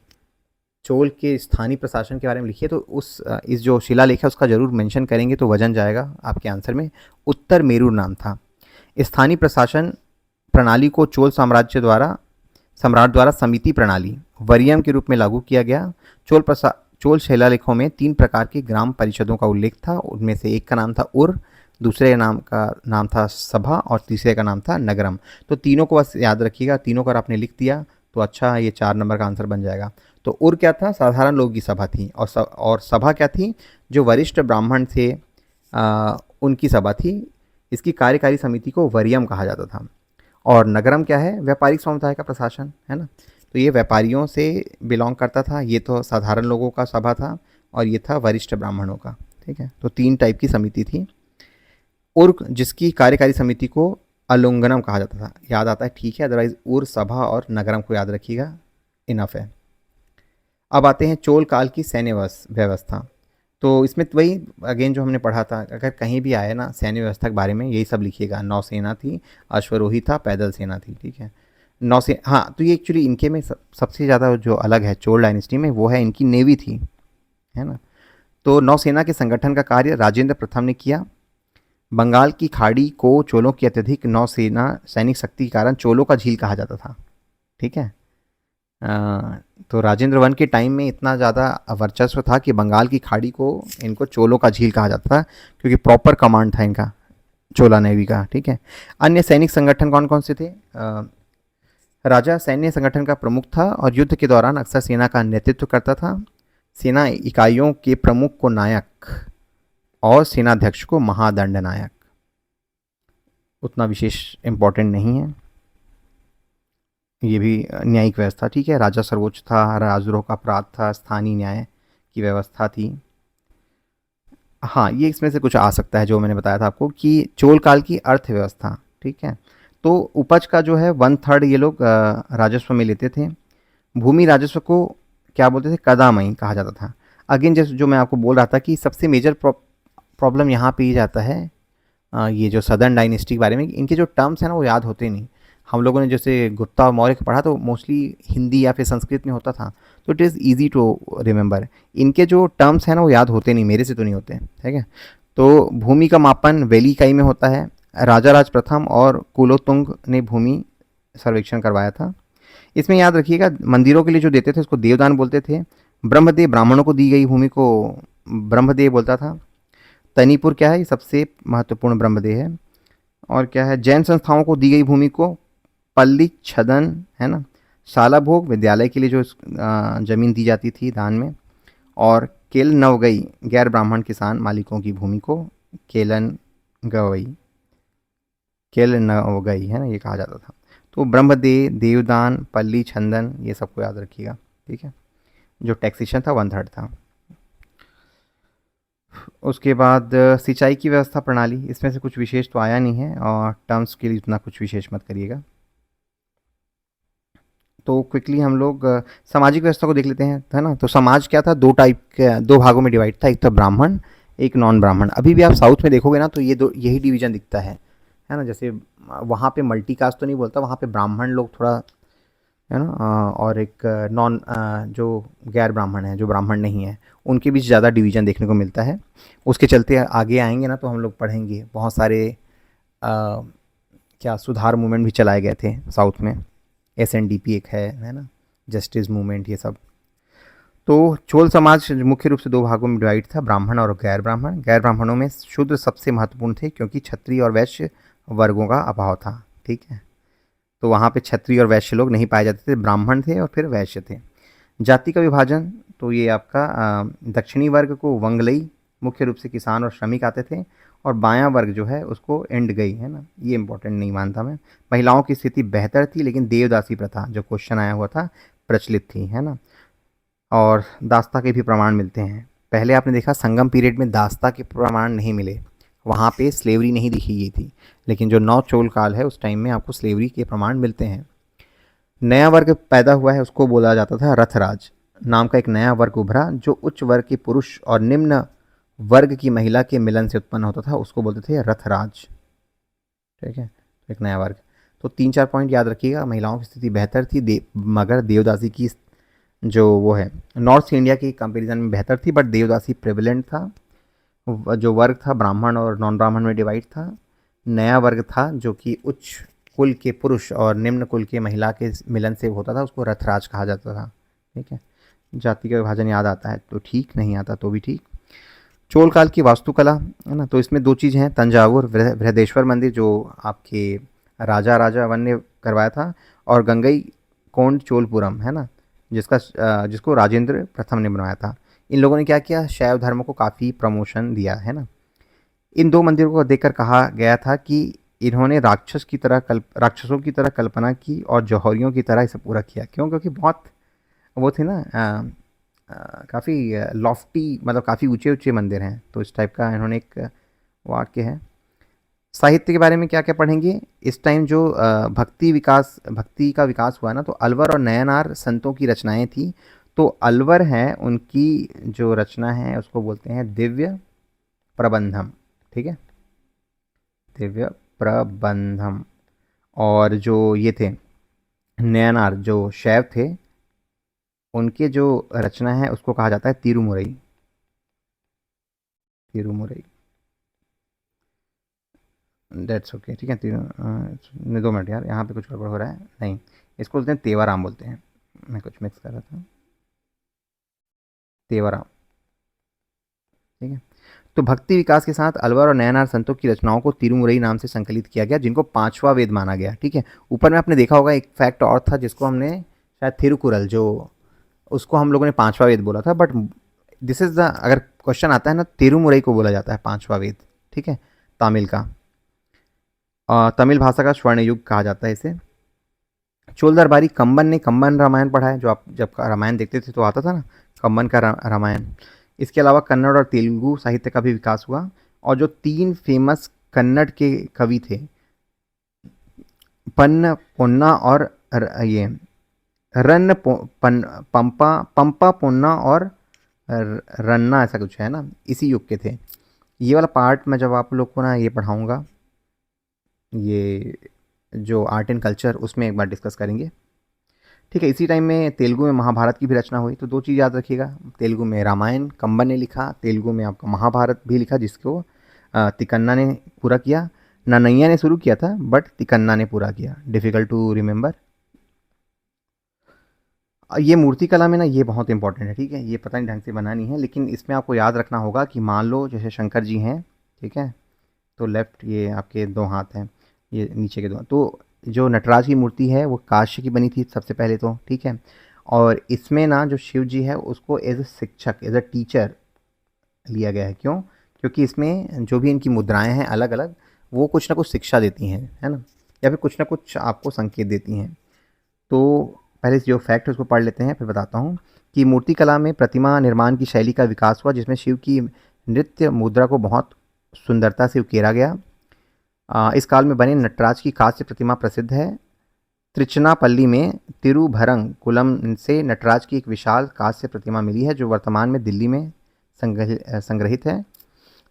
चोल के स्थानीय प्रशासन के बारे में लिखिए, तो इस जो शिलालेख है उसका जरूर मेंशन करेंगे तो वजन जाएगा आपके आंसर में। उत्तर मेरूर नाम था। स्थानीय प्रशासन प्रणाली को चोल सम्राट द्वारा समिति प्रणाली वरियम के रूप में लागू किया गया। चोल शिलालेखों में 3 प्रकार के ग्राम परिषदों का उल्लेख था। उनमें से एक का नाम था उर, दूसरे का नाम था सभा, और तीसरे का नाम था नगरम। तो तीनों को बस याद रखिएगा, तीनों को आपने लिख दिया तो अच्छा, ये 4 नंबर का आंसर बन जाएगा। तो उर क्या था, साधारण लोगों की सभा थी, और सभा क्या थी, जो वरिष्ठ ब्राह्मण थे उनकी सभा थी। इसकी कार्यकारी समिति को वरियम कहा जाता था। और नगरम क्या है, व्यापारिक समुदाय का प्रशासन, है ना। तो ये व्यापारियों से बिलोंग करता था, ये तो साधारण लोगों का सभा था, और ये था वरिष्ठ ब्राह्मणों का, ठीक है। तो 3 टाइप की समिति थी। उर्क जिसकी कार्यकारी समिति को अलुंगनम कहा जाता था, याद आता है ठीक है, अदरवाइज उर, सभा और नगरम को याद रखिएगा, इनफ है। अब आते हैं चोल काल की सैन्य व्यवस्था। तो इसमें वही अगेन जो हमने पढ़ा था, अगर कहीं भी आए ना सैन्य व्यवस्था के बारे में यही सब लिखिएगा, नौसेना थी, अश्वरोही था, पैदल सेना थी, ठीक है। हाँ, तो ये एक्चुअली इनके में सबसे ज़्यादा जो अलग है चोल डायनेस्टी में वो है इनकी नेवी थी, है ना। तो नौसेना के संगठन का कार्य राजेंद्र प्रथम ने किया। बंगाल की खाड़ी को चोलों की अत्यधिक नौसेना सैनिक शक्ति के कारण चोलों का झील कहा जाता था, ठीक है। तो राजेंद्र वन के टाइम में इतना ज़्यादा वर्चस्व था कि बंगाल की खाड़ी को इनको चोलों का झील कहा जाता था, क्योंकि प्रॉपर कमांड था इनका चोला नेवी का, ठीक है। अन्य सैनिक संगठन कौन कौन से थे, राजा सैन्य संगठन का प्रमुख था और युद्ध के दौरान अक्सर सेना का नेतृत्व करता था। सेना इकाइयों के प्रमुख को नायक और सेनाध्यक्ष को महादंड नायक। उतना विशेष इम्पोर्टेंट नहीं है, ये भी न्यायिक व्यवस्था। ठीक है, राजा सर्वोच्च था, राजद्रोह का अपराध था, स्थानीय न्याय की व्यवस्था थी। हाँ, ये इसमें से कुछ आ सकता है जो मैंने बताया था आपको कि चोल काल की अर्थव्यवस्था। ठीक है, तो उपज का जो है 1/3 ये लोग राजस्व में लेते थे। भूमि राजस्व को क्या बोलते थे, कदामई कहा जाता था। अगेन जैसे जो मैं आपको बोल रहा था कि सबसे मेजर प्रॉब्लम यहाँ पे ही जाता है ये जो सदर्न डायनेस्टी के बारे में, इनके जो टर्म्स हैं ना वो याद होते नहीं। हम लोगों ने जैसे गुप्ता और मौर्य का पढ़ा तो मोस्टली हिंदी या फिर संस्कृत में होता था, तो it is easy to remember. इनके जो टर्म्स हैं ना वो याद होते नहीं, मेरे से तो नहीं होते। ठीक है, तो भूमि का मापन वैली इकाई में होता है। राजा राज प्रथम और कुलोत्तुंग ने भूमि सर्वेक्षण करवाया था। इसमें याद रखिएगा, मंदिरों के लिए जो देते थे उसको देवदान बोलते थे। ब्रह्मदेव ब्राह्मणों को दी गई भूमि को ब्रह्मदेव बोलता था। तनीपुर क्या है, ये सबसे महत्वपूर्ण ब्रह्मदेव है। और क्या है, जैन संस्थाओं को दी गई भूमि को पल्ली छदन, है ना। शाला भोग विद्यालय के लिए जो जमीन दी जाती थी दान में। और केल नवगई गैर ब्राह्मण किसान मालिकों की भूमि को केलन गवई, केल नवगई, है ना, ये कहा जाता था। तो ब्रह्मदेव, देवदान, पल्ली छंदन, ये सबको याद रखिएगा। ठीक है, जो टैक्सेशन था 1/3 था। उसके बाद सिंचाई की व्यवस्था प्रणाली, इसमें से कुछ विशेष तो आया नहीं है और टर्म्स के लिए इतना कुछ विशेष मत करिएगा। तो क्विकली हम लोग सामाजिक व्यवस्था को देख लेते हैं, है ना। तो समाज क्या था, दो टाइप के, दो भागों में डिवाइड था, एक था ब्राह्मण, एक नॉन ब्राह्मण। अभी भी आप साउथ में देखोगे ना तो ये दो, यही डिवीजन दिखता है ना। जैसे वहाँ पे मल्टी कास्ट तो नहीं बोलता, वहाँ पे ब्राह्मण लोग थोड़ा, है ना, और एक नॉन जो गैर ब्राह्मण है, जो ब्राह्मण नहीं है, उनके बीच ज़्यादा डिवीजन देखने को मिलता है। उसके चलते आगे आएंगे ना तो हम लोग पढ़ेंगे बहुत सारे क्या सुधार मूवमेंट भी चलाए गए थे साउथ में। SNDP एक है ना, जस्टिस मूवमेंट, ये सब। तो चोल समाज मुख्य रूप से दो भागों में डिवाइड था, ब्राह्मण और गैर ब्राह्मण। गैर ब्राह्मणों में शूद्र सबसे महत्वपूर्ण थे क्योंकि क्षत्रिय और वैश्य वर्गों का अभाव था। ठीक है, तो वहाँ पे क्षत्रिय और वैश्य लोग नहीं पाए जाते थे, ब्राह्मण थे और फिर वैश्य थे। जाति का विभाजन, तो ये आपका दक्षिणी वर्ग को वंगलई, मुख्य रूप से किसान और श्रमिक आते थे, और बायां वर्ग जो है उसको एंड गई, है ना, ये इंपॉर्टेंट नहीं मानता मैं। महिलाओं की स्थिति बेहतर थी लेकिन देवदासी प्रथा, जो क्वेश्चन आया हुआ था, प्रचलित थी, है ना। और दास्ता के भी प्रमाण मिलते हैं। पहले आपने देखा संगम पीरियड में दास्ता के प्रमाण नहीं मिले, वहाँ पे स्लेवरी नहीं दिखी गई थी, लेकिन जो नौ चोल काल है उस टाइम में आपको स्लेवरी के प्रमाण मिलते हैं। नया वर्ग पैदा हुआ है, उसको बोला जाता था रथराज नाम का एक नया वर्ग उभरा, जो उच्च वर्ग के पुरुष और निम्न वर्ग की महिला के मिलन से उत्पन्न होता था, उसको बोलते थे रथराज। ठीक है, एक नया वर्ग। तो 3-4 पॉइंट याद रखिएगा। महिलाओं की स्थिति बेहतर थी, मगर देवदासी की जो वो है नॉर्थ इंडिया की कंपेरिजन में बेहतर थी, बट देवदासी प्रेवलेंट था। जो वर्ग था ब्राह्मण और नॉन ब्राह्मण में डिवाइड था। नया वर्ग था जो कि उच्च कुल के पुरुष और निम्न कुल के महिला के मिलन से होता था, उसको रथराज कहा जाता था। ठीक है, जाति का विभाजन याद आता है तो ठीक, नहीं आता तो भी ठीक। चोल काल की वास्तुकला, है ना, तो इसमें दो चीज़ हैं, तंजावुर बृहदेश्वर मंदिर जो आपके राजा राजा वन ने करवाया था, और गंगई कोंड चोलपुरम, है ना, जिसको राजेंद्र प्रथम ने बनवाया था। इन लोगों ने क्या किया, शैव धर्म को काफ़ी प्रमोशन दिया, है ना। इन दो मंदिरों को देखकर कहा गया था कि इन्होंने राक्षसों की तरह कल्पना की और जौहरियों की तरह इसे पूरा किया। क्यों, क्योंकि बहुत वो थे ना, काफ़ी लॉफ्टी, मतलब काफ़ी ऊंचे ऊंचे मंदिर हैं, तो इस टाइप का इन्होंने एक वाक्य है। साहित्य के बारे में क्या क्या पढ़ेंगे इस टाइम, जो भक्ति का विकास हुआ ना, तो अलवर और नयनार संतों की रचनाएं थी। तो अलवर हैं, उनकी जो रचना है उसको बोलते हैं दिव्य प्रबंधम। ठीक है, दिव्य प्रबंधम। और जो ये थे नयनार, जो शैव थे, उनके जो रचना है उसको कहा जाता है तिरुमुरई। तिरुमुरई, दैट्स ओके। ठीक है, 2 मिनट यार, यहाँ पे कुछ गड़बड़ हो रहा है। नहीं, इसको बोलते हैं तेवाराम बोलते हैं, मैं कुछ मिक्स कर रहा था। तेवाराम। ठीक है, तो भक्ति विकास के साथ अलवर और नयनार संतों की रचनाओं को तिरुमुरई नाम से संकलित किया गया, जिनको पांचवा वेद माना गया। ठीक है, ऊपर में आपने देखा होगा एक फैक्ट और था जिसको हमने शायद थिरुकुरल, जो उसको हम लोगों ने पांचवा वेद बोला था, बट दिस इज द, अगर क्वेश्चन आता है ना, तिरुमुरई को बोला जाता है पांचवा वेद। ठीक है, तमिल का, तमिल भाषा का स्वर्ण युग कहा जाता है इसे। चोल दरबारी कंबन ने कंबन रामायण पढ़ा है, जो आप जब रामायण देखते थे तो आता था ना कंबन का रामायण। इसके अलावा कन्नड़ और तेलुगु साहित्य का भी विकास हुआ, और जो 3 फेमस कन्नड़ के कवि थे, पन्न पोन्ना और ये पंपा पोन्ना और रन्ना, ऐसा कुछ है ना, इसी युग के थे। ये वाला पार्ट मैं जब आप लोग को ना ये पढ़ाऊँगा, ये जो आर्ट एंड कल्चर, उसमें एक बार डिस्कस करेंगे। ठीक है, इसी टाइम में तेलुगु में महाभारत की भी रचना हुई। तो 2 चीज़ याद रखिएगा, तेलुगु में रामायण कंबन ने लिखा, तेलुगु में आपका महाभारत भी लिखा, जिसको तिकन्ना ने पूरा किया। नन्नैया ने शुरू किया था, बट तिकन्ना ने पूरा किया। Difficult to remember. ये मूर्ति कला में ना ये बहुत इंपॉर्टेंट है। ठीक है, ये पता नहीं ढंग से बना नहीं है, लेकिन इसमें आपको याद रखना होगा कि मान लो जैसे शंकर जी हैं, ठीक है, तो लेफ्ट ये आपके 2 हाथ हैं, ये नीचे के 2, तो जो नटराज की मूर्ति है वो कांस्य की बनी थी सबसे पहले तो। ठीक है, और इसमें ना जो शिव जी है उसको एज ए शिक्षक, एज अ टीचर लिया गया है। क्यों? क्योंकि इसमें जो भी इनकी मुद्राएं हैं अलग अलग, वो कुछ ना कुछ शिक्षा देती हैं, है ना, या फिर कुछ ना कुछ आपको संकेत देती हैं। तो पहले जो फैक्ट है उसको पढ़ लेते हैं, फिर बताता हूँ कि मूर्ति कला में प्रतिमा निर्माण की शैली का विकास हुआ, जिसमें शिव की नृत्य मुद्रा को बहुत सुंदरता से उकेरा गया। इस काल में बने नटराज की कांस्य प्रतिमा प्रसिद्ध है। त्रिचनापल्ली में तिरुभरंग कुलम से नटराज की एक विशाल कांस्य प्रतिमा मिली है, जो वर्तमान में दिल्ली में संग्रहित है।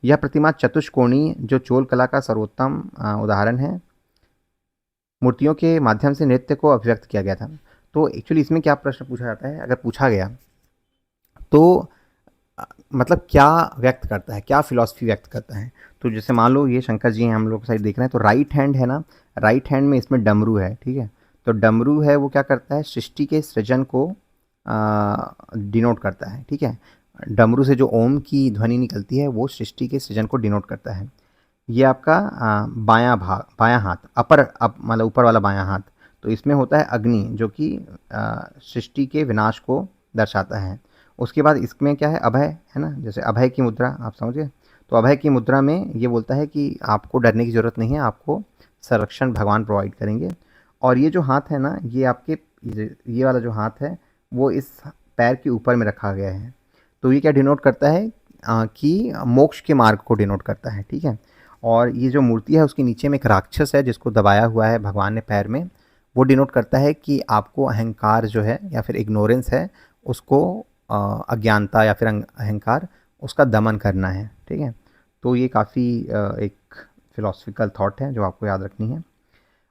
यह प्रतिमा चतुष्कोणीय, जो चोल कला का सर्वोत्तम उदाहरण है। मूर्तियों के माध्यम से नृत्य को अभिव्यक्त किया गया था। तो एक्चुअली इसमें क्या प्रश्न पूछा जाता है, अगर पूछा गया तो मतलब क्या व्यक्त करता है, क्या फिलॉसफी व्यक्त करता है। तो जैसे मान लो ये शंकर जी हैं, हम लोग साइड देख रहे हैं, तो राइट हैंड है ना, राइट हैंड में इसमें डमरू है। ठीक है, तो डमरू है वो क्या करता है, सृष्टि के सृजन को डिनोट करता है। ठीक है, डमरू से जो ओम की ध्वनि निकलती है वो सृष्टि के सृजन को डिनोट करता है। ये आपका बायां भाग, बायां हाथ, मतलब ऊपर वाला बायां हाथ, तो इसमें होता है अग्नि, जो कि सृष्टि के विनाश को दर्शाता है। उसके बाद इसमें क्या है, अभय है ना, जैसे अभय की मुद्रा आप समझिए। तो अभय की मुद्रा में ये बोलता है कि आपको डरने की ज़रूरत नहीं है, आपको संरक्षण भगवान प्रोवाइड करेंगे। और ये जो हाथ है ना, ये आपके ये वाला जो हाथ है वो इस पैर के ऊपर में रखा गया है। तो ये क्या डिनोट करता है कि मोक्ष के मार्ग को डिनोट करता है। ठीक है, और ये जो मूर्ति है उसके नीचे में एक राक्षस है जिसको दबाया हुआ है भगवान ने पैर में, वो डिनोट करता है कि आपको अहंकार जो है या फिर इग्नोरेंस है उसको, अज्ञानता या फिर अहंकार, उसका दमन करना है। ठीक है, तो ये काफ़ी एक फ़िलॉसफिकल थॉट है जो आपको याद रखनी है।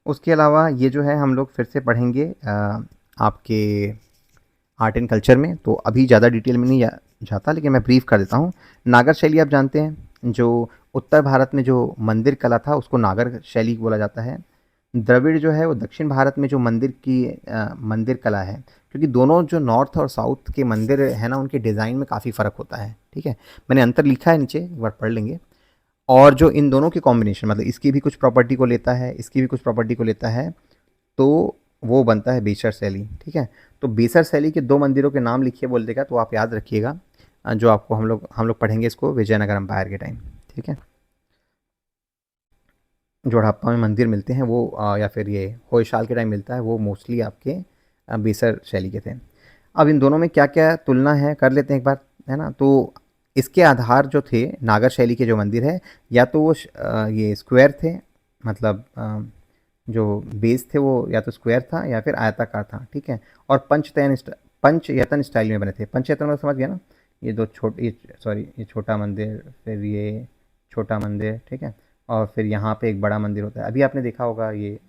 उसके अलावा ये जो है हम लोग फिर से पढ़ेंगे आपके आर्ट एंड कल्चर में, तो अभी ज़्यादा डिटेल में नहीं जाता, लेकिन मैं ब्रीफ कर देता हूँ। नागर शैली आप जानते हैं, जो उत्तर भारत में जो मंदिर कला था उसको नागर शैली बोला जाता है। द्रविड़ जो है वो दक्षिण भारत में जो मंदिर कला है, क्योंकि दोनों जो नॉर्थ और साउथ के मंदिर है ना, उनके डिज़ाइन में काफ़ी फ़र्क होता है। ठीक है, मैंने अंतर लिखा है नीचे, एक बार पढ़ लेंगे। और जो इन दोनों के कॉम्बिनेशन, मतलब इसकी भी कुछ प्रॉपर्टी को लेता है, इसकी भी कुछ प्रॉपर्टी को लेता है, तो वो बनता है बेसर शैली। ठीक है, तो बेसर शैली के 2 मंदिरों के नाम लिखिए बोल देगा, तो आप याद रखिएगा, जो आपको हम लोग पढ़ेंगे इसको विजयनगर एम्पायर के टाइम। ठीक है, जो हड़प्पा में मंदिर मिलते हैं वो या फिर ये होयसाल के टाइम मिलता है, वो मोस्टली आपके बेसर शैली के थे। अब इन दोनों में क्या क्या तुलना है कर लेते हैं एक बार, है ना। तो इसके आधार जो थे नागर शैली के जो मंदिर है, या तो वो ये स्क्वायर थे, मतलब जो बेस थे वो या तो स्क्वायर था या फिर आयताकार था। ठीक है, और पंचयतन स्टाइल में बने थे। पंचयतन में समझ गया ना, ये दो छोटे, ये छोटा मंदिर, फिर ये छोटा मंदिर, ठीक है, और फिर यहाँ पे एक बड़ा मंदिर होता है। अभी आपने देखा होगा ये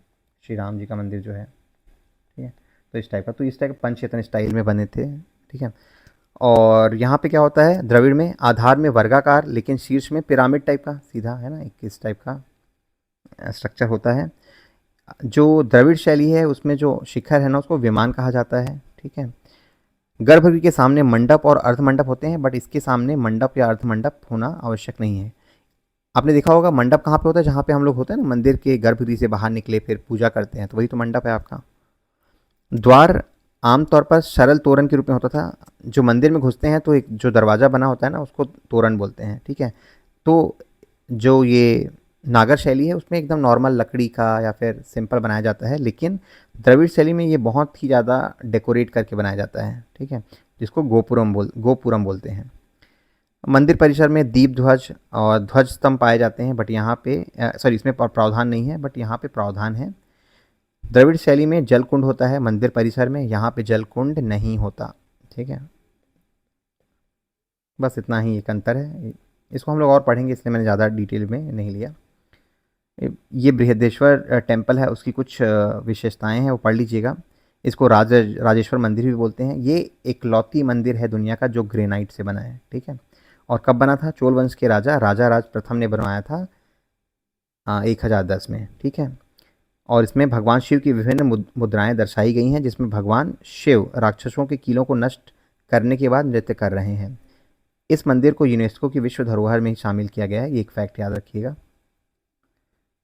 श्री राम जी का मंदिर जो है, ठीक है, तो इस टाइप का, तो इस टाइप का पंचयतन स्टाइल में बने थे। ठीक है, और यहाँ पे क्या होता है, द्रविड़ में आधार में वर्गाकार लेकिन शीर्ष में पिरामिड टाइप का सीधा, है ना, एक इस टाइप का स्ट्रक्चर होता है। जो द्रविड़ शैली है उसमें जो शिखर है ना उसको विमान कहा जाता है। ठीक है, गर्भगृह के सामने मंडप और अर्धमंडप होते हैं, बट इसके सामने मंडप या अर्धमंडप होना आवश्यक नहीं है। आपने देखा होगा मंडप कहाँ पे होता है, जहाँ पे हम लोग होते हैं ना मंदिर के गर्भगृह से बाहर निकले फिर पूजा करते हैं, तो वही तो मंडप है आपका। द्वार आमतौर पर सरल तोरण के रूप में होता था। जो मंदिर में घुसते हैं तो एक जो दरवाज़ा बना होता है ना उसको तोरण बोलते हैं, ठीक है। तो जो ये नागर शैली है उसमें एकदम नॉर्मल लकड़ी का या फिर सिंपल बनाया जाता है, लेकिन द्रविड़ शैली में ये बहुत ही ज़्यादा डेकोरेट करके बनाया जाता है, ठीक है, जिसको गोपुरम बोलते हैं। मंदिर परिसर में दीप ध्वज और ध्वज स्तंभ पाए जाते हैं, बट यहाँ पे सॉरी इसमें प्रावधान नहीं है, बट यहाँ पे प्रावधान है। द्रविड़ शैली में जल कुंड होता है मंदिर परिसर में, यहाँ पे जल कुंड नहीं होता, ठीक है। बस इतना ही एक अंतर है, इसको हम लोग और पढ़ेंगे इसलिए मैंने ज़्यादा डिटेल में नहीं लिया। ये बृहदेश्वर टेम्पल है, उसकी कुछ विशेषताएं हैं वो पढ़ लीजिएगा। इसको राजेश्वर मंदिर भी बोलते हैं। ये एकलौती मंदिर है दुनिया का जो ग्रेनाइट से बना है, ठीक है। और कब बना था, चोल वंश के राजा राजा राज प्रथम ने बनवाया था 1010 में, ठीक है। और इसमें भगवान शिव की विभिन्न मुद्राएं दर्शाई गई हैं, जिसमें भगवान शिव राक्षसों के किलों को नष्ट करने के बाद नृत्य कर रहे हैं। इस मंदिर को यूनेस्को की विश्व धरोहर में ही शामिल किया गया है, ये एक फैक्ट याद रखिएगा।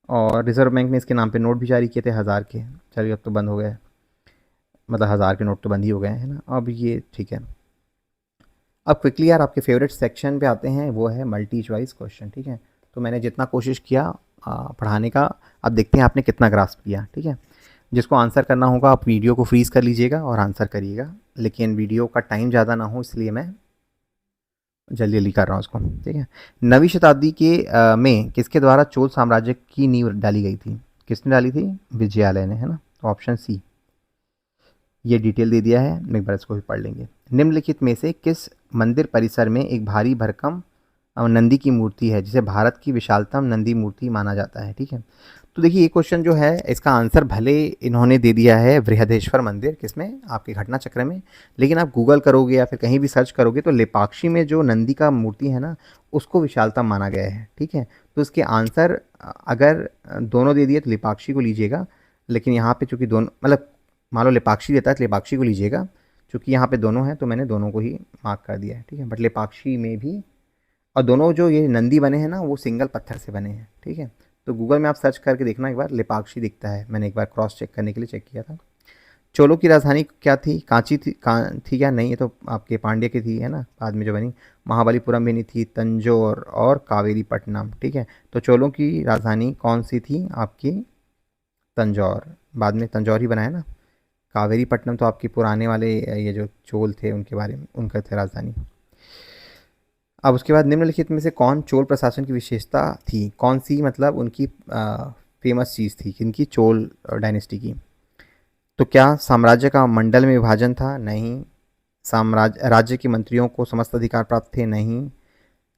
और रिजर्व बैंक ने इसके नाम पे नोट भी जारी किए थे 1000 के, चलिए अब तो बंद हो गए, मतलब 1000 के नोट तो बंद ही हो गए हैं ना, अब ये ठीक है। अब क्विकली यार आपके फेवरेट सेक्शन पे आते हैं, वो है मल्टी चॉइस क्वेश्चन, ठीक है। तो मैंने जितना कोशिश किया पढ़ाने का, अब देखते हैं आपने कितना ग्रास्प किया, ठीक है। जिसको आंसर करना होगा आप वीडियो को फ्रीज़ कर लीजिएगा और आंसर करिएगा, लेकिन वीडियो का टाइम ज़्यादा ना हो इसलिए मैं जल्दी जल्दी कर रहा हूँ उसको, ठीक है। नवीं शताब्दी के में किसके द्वारा चोल साम्राज्य की नींव डाली गई थी, किसने डाली थी, विजयालय ने, है ना। तो ऑप्शन सी, ये डिटेल दे दिया है, एक बार इसको भी पढ़ लेंगे। निम्नलिखित में से किस मंदिर परिसर में एक भारी भरकम नंदी की मूर्ति है जिसे भारत की विशालतम नंदी मूर्ति माना जाता है, ठीक है। तो देखिए ये क्वेश्चन जो है इसका आंसर भले इन्होंने दे दिया है बृहदेश्वर मंदिर, किसमें, आपके घटना चक्र में, लेकिन आप गूगल करोगे या फिर कहीं भी सर्च करोगे तो लेपाक्षी में जो नंदी का मूर्ति है ना उसको विशालतम माना गया है, ठीक है। तो इसके आंसर अगर दोनों दे दिए तो लेपाक्षी को लीजिएगा, लेकिन यहाँ पे चूंकि दोनों मतलब मान लो लेपाक्षी देता है तो लेपाक्षी को लीजिएगा, चूँकि यहाँ पे दोनों हैं तो मैंने दोनों को ही मार्क कर दिया है, ठीक है। बट लेपाक्षी में भी, और दोनों जो ये नंदी बने हैं ना वो सिंगल पत्थर से बने हैं, ठीक है। तो गूगल में आप सर्च करके देखना एक बार, लेपाक्षी दिखता है, मैंने एक बार क्रॉस चेक करने के लिए चेक किया था। चोलों की राजधानी क्या थी, कांची थी, थी क्या, नहीं ये तो आपके पांड्य की थी, है ना, बाद में जो बनी। महाबलीपुरम भी नहीं थी, तंजौर और कावेरी पट्टनम, ठीक है। तो चोलों की राजधानी कौन सी थी आपकी, तंजौर, बाद में तंजौर ही बनाया ना। कावेरी पट्टनम तो आपके पुराने वाले ये जो चोल थे उनके बारे में, उनका थे राजधानी। अब उसके बाद निम्नलिखित में से कौन चोल प्रशासन की विशेषता थी, कौन सी मतलब उनकी फेमस चीज़ थी किनकी, चोल डायनेस्टी की। तो क्या साम्राज्य का मंडल में विभाजन था, नहीं। साम्राज्य राज्य के मंत्रियों को समस्त अधिकार प्राप्त थे, नहीं।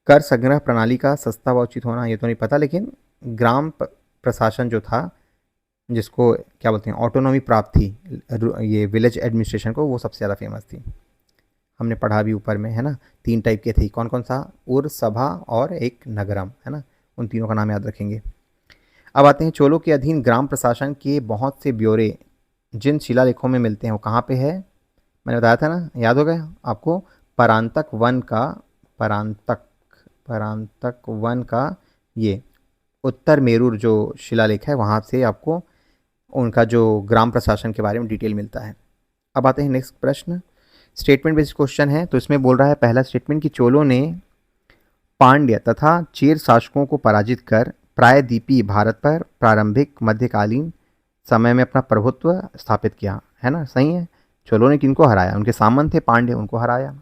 कर संग्रह प्रणाली का सस्ता व उचित होना, ये तो नहीं पता, लेकिन ग्राम प्रशासन जो था जिसको क्या बोलते हैं ऑटोनॉमी प्राप्त थी, ये विलेज एडमिनिस्ट्रेशन को, वो सबसे ज़्यादा फेमस थी। हमने पढ़ा भी ऊपर में, है ना। 3 टाइप के थे, कौन कौन सा, उर, सभा और एक नगरम, है ना। उन तीनों का नाम याद रखेंगे। अब आते हैं चोलों के अधीन ग्राम प्रशासन के बहुत से ब्यौरे जिन शिलालेखों में मिलते हैं वो कहाँ पे है, मैंने बताया था ना, याद हो गया आपको। परांतक वन का, परांतक परांतक वन का ये उत्तर मेरूर जो शिलालेख है वहाँ से आपको उनका जो ग्राम प्रशासन के बारे में डिटेल मिलता है। अब आते हैं नेक्स्ट प्रश्न, स्टेटमेंट बेस्ड क्वेश्चन है। तो इसमें बोल रहा है पहला स्टेटमेंट कि चोलों ने पांड्य तथा चेर शासकों को पराजित कर प्रायद्वीपीय भारत पर प्रारंभिक मध्यकालीन समय में अपना प्रभुत्व स्थापित किया, है ना, सही है। चोलों ने किनको हराया, उनके सामंत थे पांड्य, उनको हराया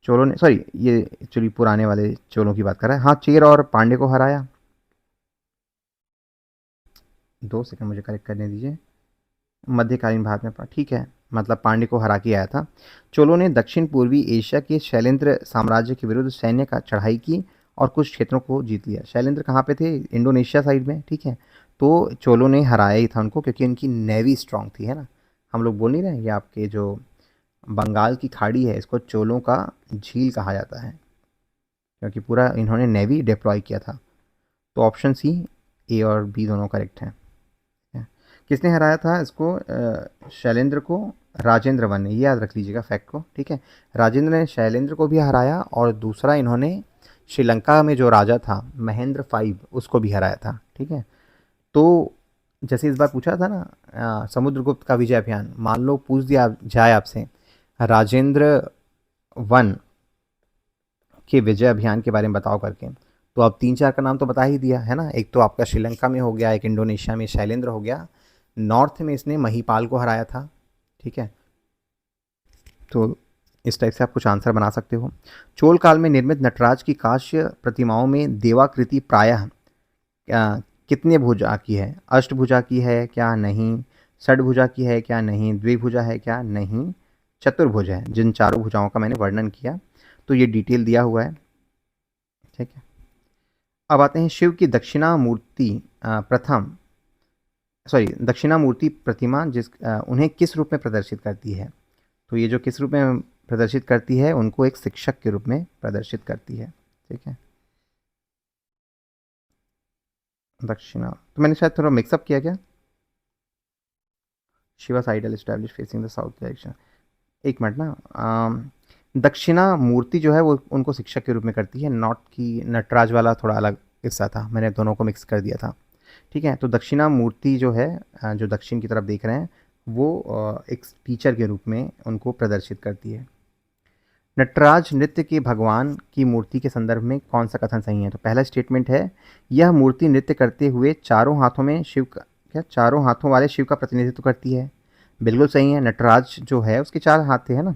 चोलों ने, सॉरी ये एक्चुअली पुराने वाले चोलों की बात कर रहा है, हाँ चेर और पांड्य को हराया। 2 सेकंड मुझे करेक्ट करने दीजिए, मध्यकालीन भारत में, ठीक है, मतलब पांड्य को हरा के आया था। चोलों ने दक्षिण पूर्वी एशिया के शैलेंद्र साम्राज्य के विरुद्ध सैन्य का चढ़ाई की और कुछ क्षेत्रों को जीत लिया। शैलेंद्र कहाँ पे थे, इंडोनेशिया साइड में, ठीक है। तो चोलों ने हराया ही था उनको क्योंकि उनकी नेवी स्ट्रांग थी, है ना। हम लोग बोल नहीं रहे ये आपके जो बंगाल की खाड़ी है इसको चोलों का झील कहा जाता है क्योंकि पूरा इन्होंने नेवी डिप्लॉय किया था। तो ऑप्शन सी, ए और बी दोनों करेक्ट हैं। किसने हराया था इसको, शैलेंद्र को, राजेंद्र वन ने, ये याद रख लीजिएगा फैक्ट को, ठीक है। राजेंद्र ने शैलेंद्र को भी हराया और दूसरा इन्होंने श्रीलंका में जो राजा था महेंद्र फाइव उसको भी हराया था, ठीक है। तो जैसे इस बार पूछा था ना समुद्रगुप्त का विजय अभियान, मान लो पूछ दिया जाए आपसे राजेंद्र वन के विजय अभियान के बारे में बताओ करके, तो अब 3-4 का नाम तो बता ही दिया है ना। एक तो आपका श्रीलंका में हो गया, एक इंडोनेशिया में शैलेंद्र हो गया, नॉर्थ में इसने महिपाल को हराया था, ठीक है। तो इस टाइप से आप कुछ आंसर बना सकते हो। चोल काल में निर्मित नटराज की कांस्य प्रतिमाओं में देवाकृति प्रायः कितने भुजा की है? अष्टभुजा की है क्या? नहीं। षडभुजा की है क्या? नहीं। द्विभुजा है क्या? नहीं। चतुर्भुज है, जिन चारों भुजाओं का मैंने वर्णन किया, तो ये डिटेल दिया हुआ है, ठीक है। अब आते हैं शिव की दक्षिणा मूर्ति दक्षिणा मूर्ति प्रतिमा उन्हें किस रूप में प्रदर्शित करती है? तो ये जो किस रूप में प्रदर्शित करती है, उनको एक शिक्षक के रूप में प्रदर्शित करती है, ठीक है। दक्षिणा, तो मैंने शायद थोड़ा मिक्सअप किया क्या? Shiva's idol establish facing the south direction, एक मिनट ना, दक्षिणा मूर्ति जो है वो उनको शिक्षक के रूप में करती है, नॉट की नटराज वाला थोड़ा अलग किस्सा था, मैंने दोनों को मिक्स कर दिया था, ठीक है। तो दक्षिणा मूर्ति जो है जो दक्षिण की तरफ देख रहे हैं वो एक टीचर के रूप में उनको प्रदर्शित करती है। नटराज नृत्य के भगवान की मूर्ति के संदर्भ में कौन सा कथन सही है? तो पहला स्टेटमेंट है, यह मूर्ति नृत्य करते हुए चारों हाथों में शिव का चारों हाथों वाले शिव का प्रतिनिधित्व करती है। बिल्कुल सही है, नटराज जो है उसके 4 हाथ थे, है ना।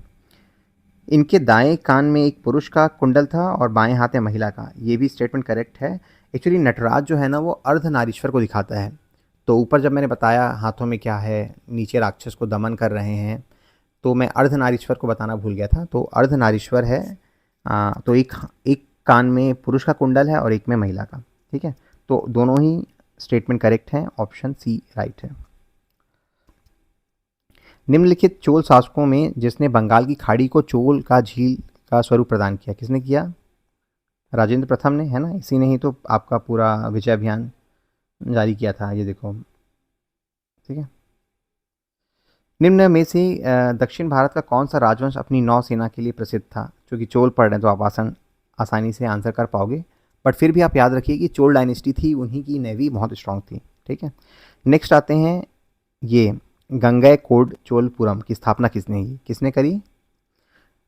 इनके दाएं कान में एक पुरुष का कुंडल था और बाएं हाथ में महिला का, ये भी स्टेटमेंट करेक्ट है। एक्चुअली नटराज जो है ना वो अर्धनारीश्वर को दिखाता है। तो ऊपर जब मैंने बताया हाथों में क्या है, नीचे राक्षस को दमन कर रहे हैं, तो मैं अर्धनारीश्वर को बताना भूल गया था। तो अर्धनारीश्वर है, तो एक कान में पुरुष का कुंडल है और एक में महिला का, ठीक है। तो दोनों ही स्टेटमेंट करेक्ट हैं, ऑप्शन सी राइट है। निम्नलिखित चोल शासकों में जिसने बंगाल की खाड़ी को चोल का झील का स्वरूप प्रदान किया, किसने किया? राजेंद्र प्रथम ने, है ना। इसी ने ही तो आपका पूरा विजय अभियान जारी किया था, ये देखो, ठीक है। निम्न में से दक्षिण भारत का कौन सा राजवंश अपनी नौसेना के लिए प्रसिद्ध था? क्योंकि चोल पढ़ रहे हैं तो आप आसानी से आंसर कर पाओगे, बट फिर भी आप याद रखिए कि चोल डायनेस्टी थी, उन्हीं की नेवी बहुत स्ट्रांग थी, ठीक है। नेक्स्ट आते हैं, ये गंगैकोंड चोलपुरम की स्थापना किसने करी?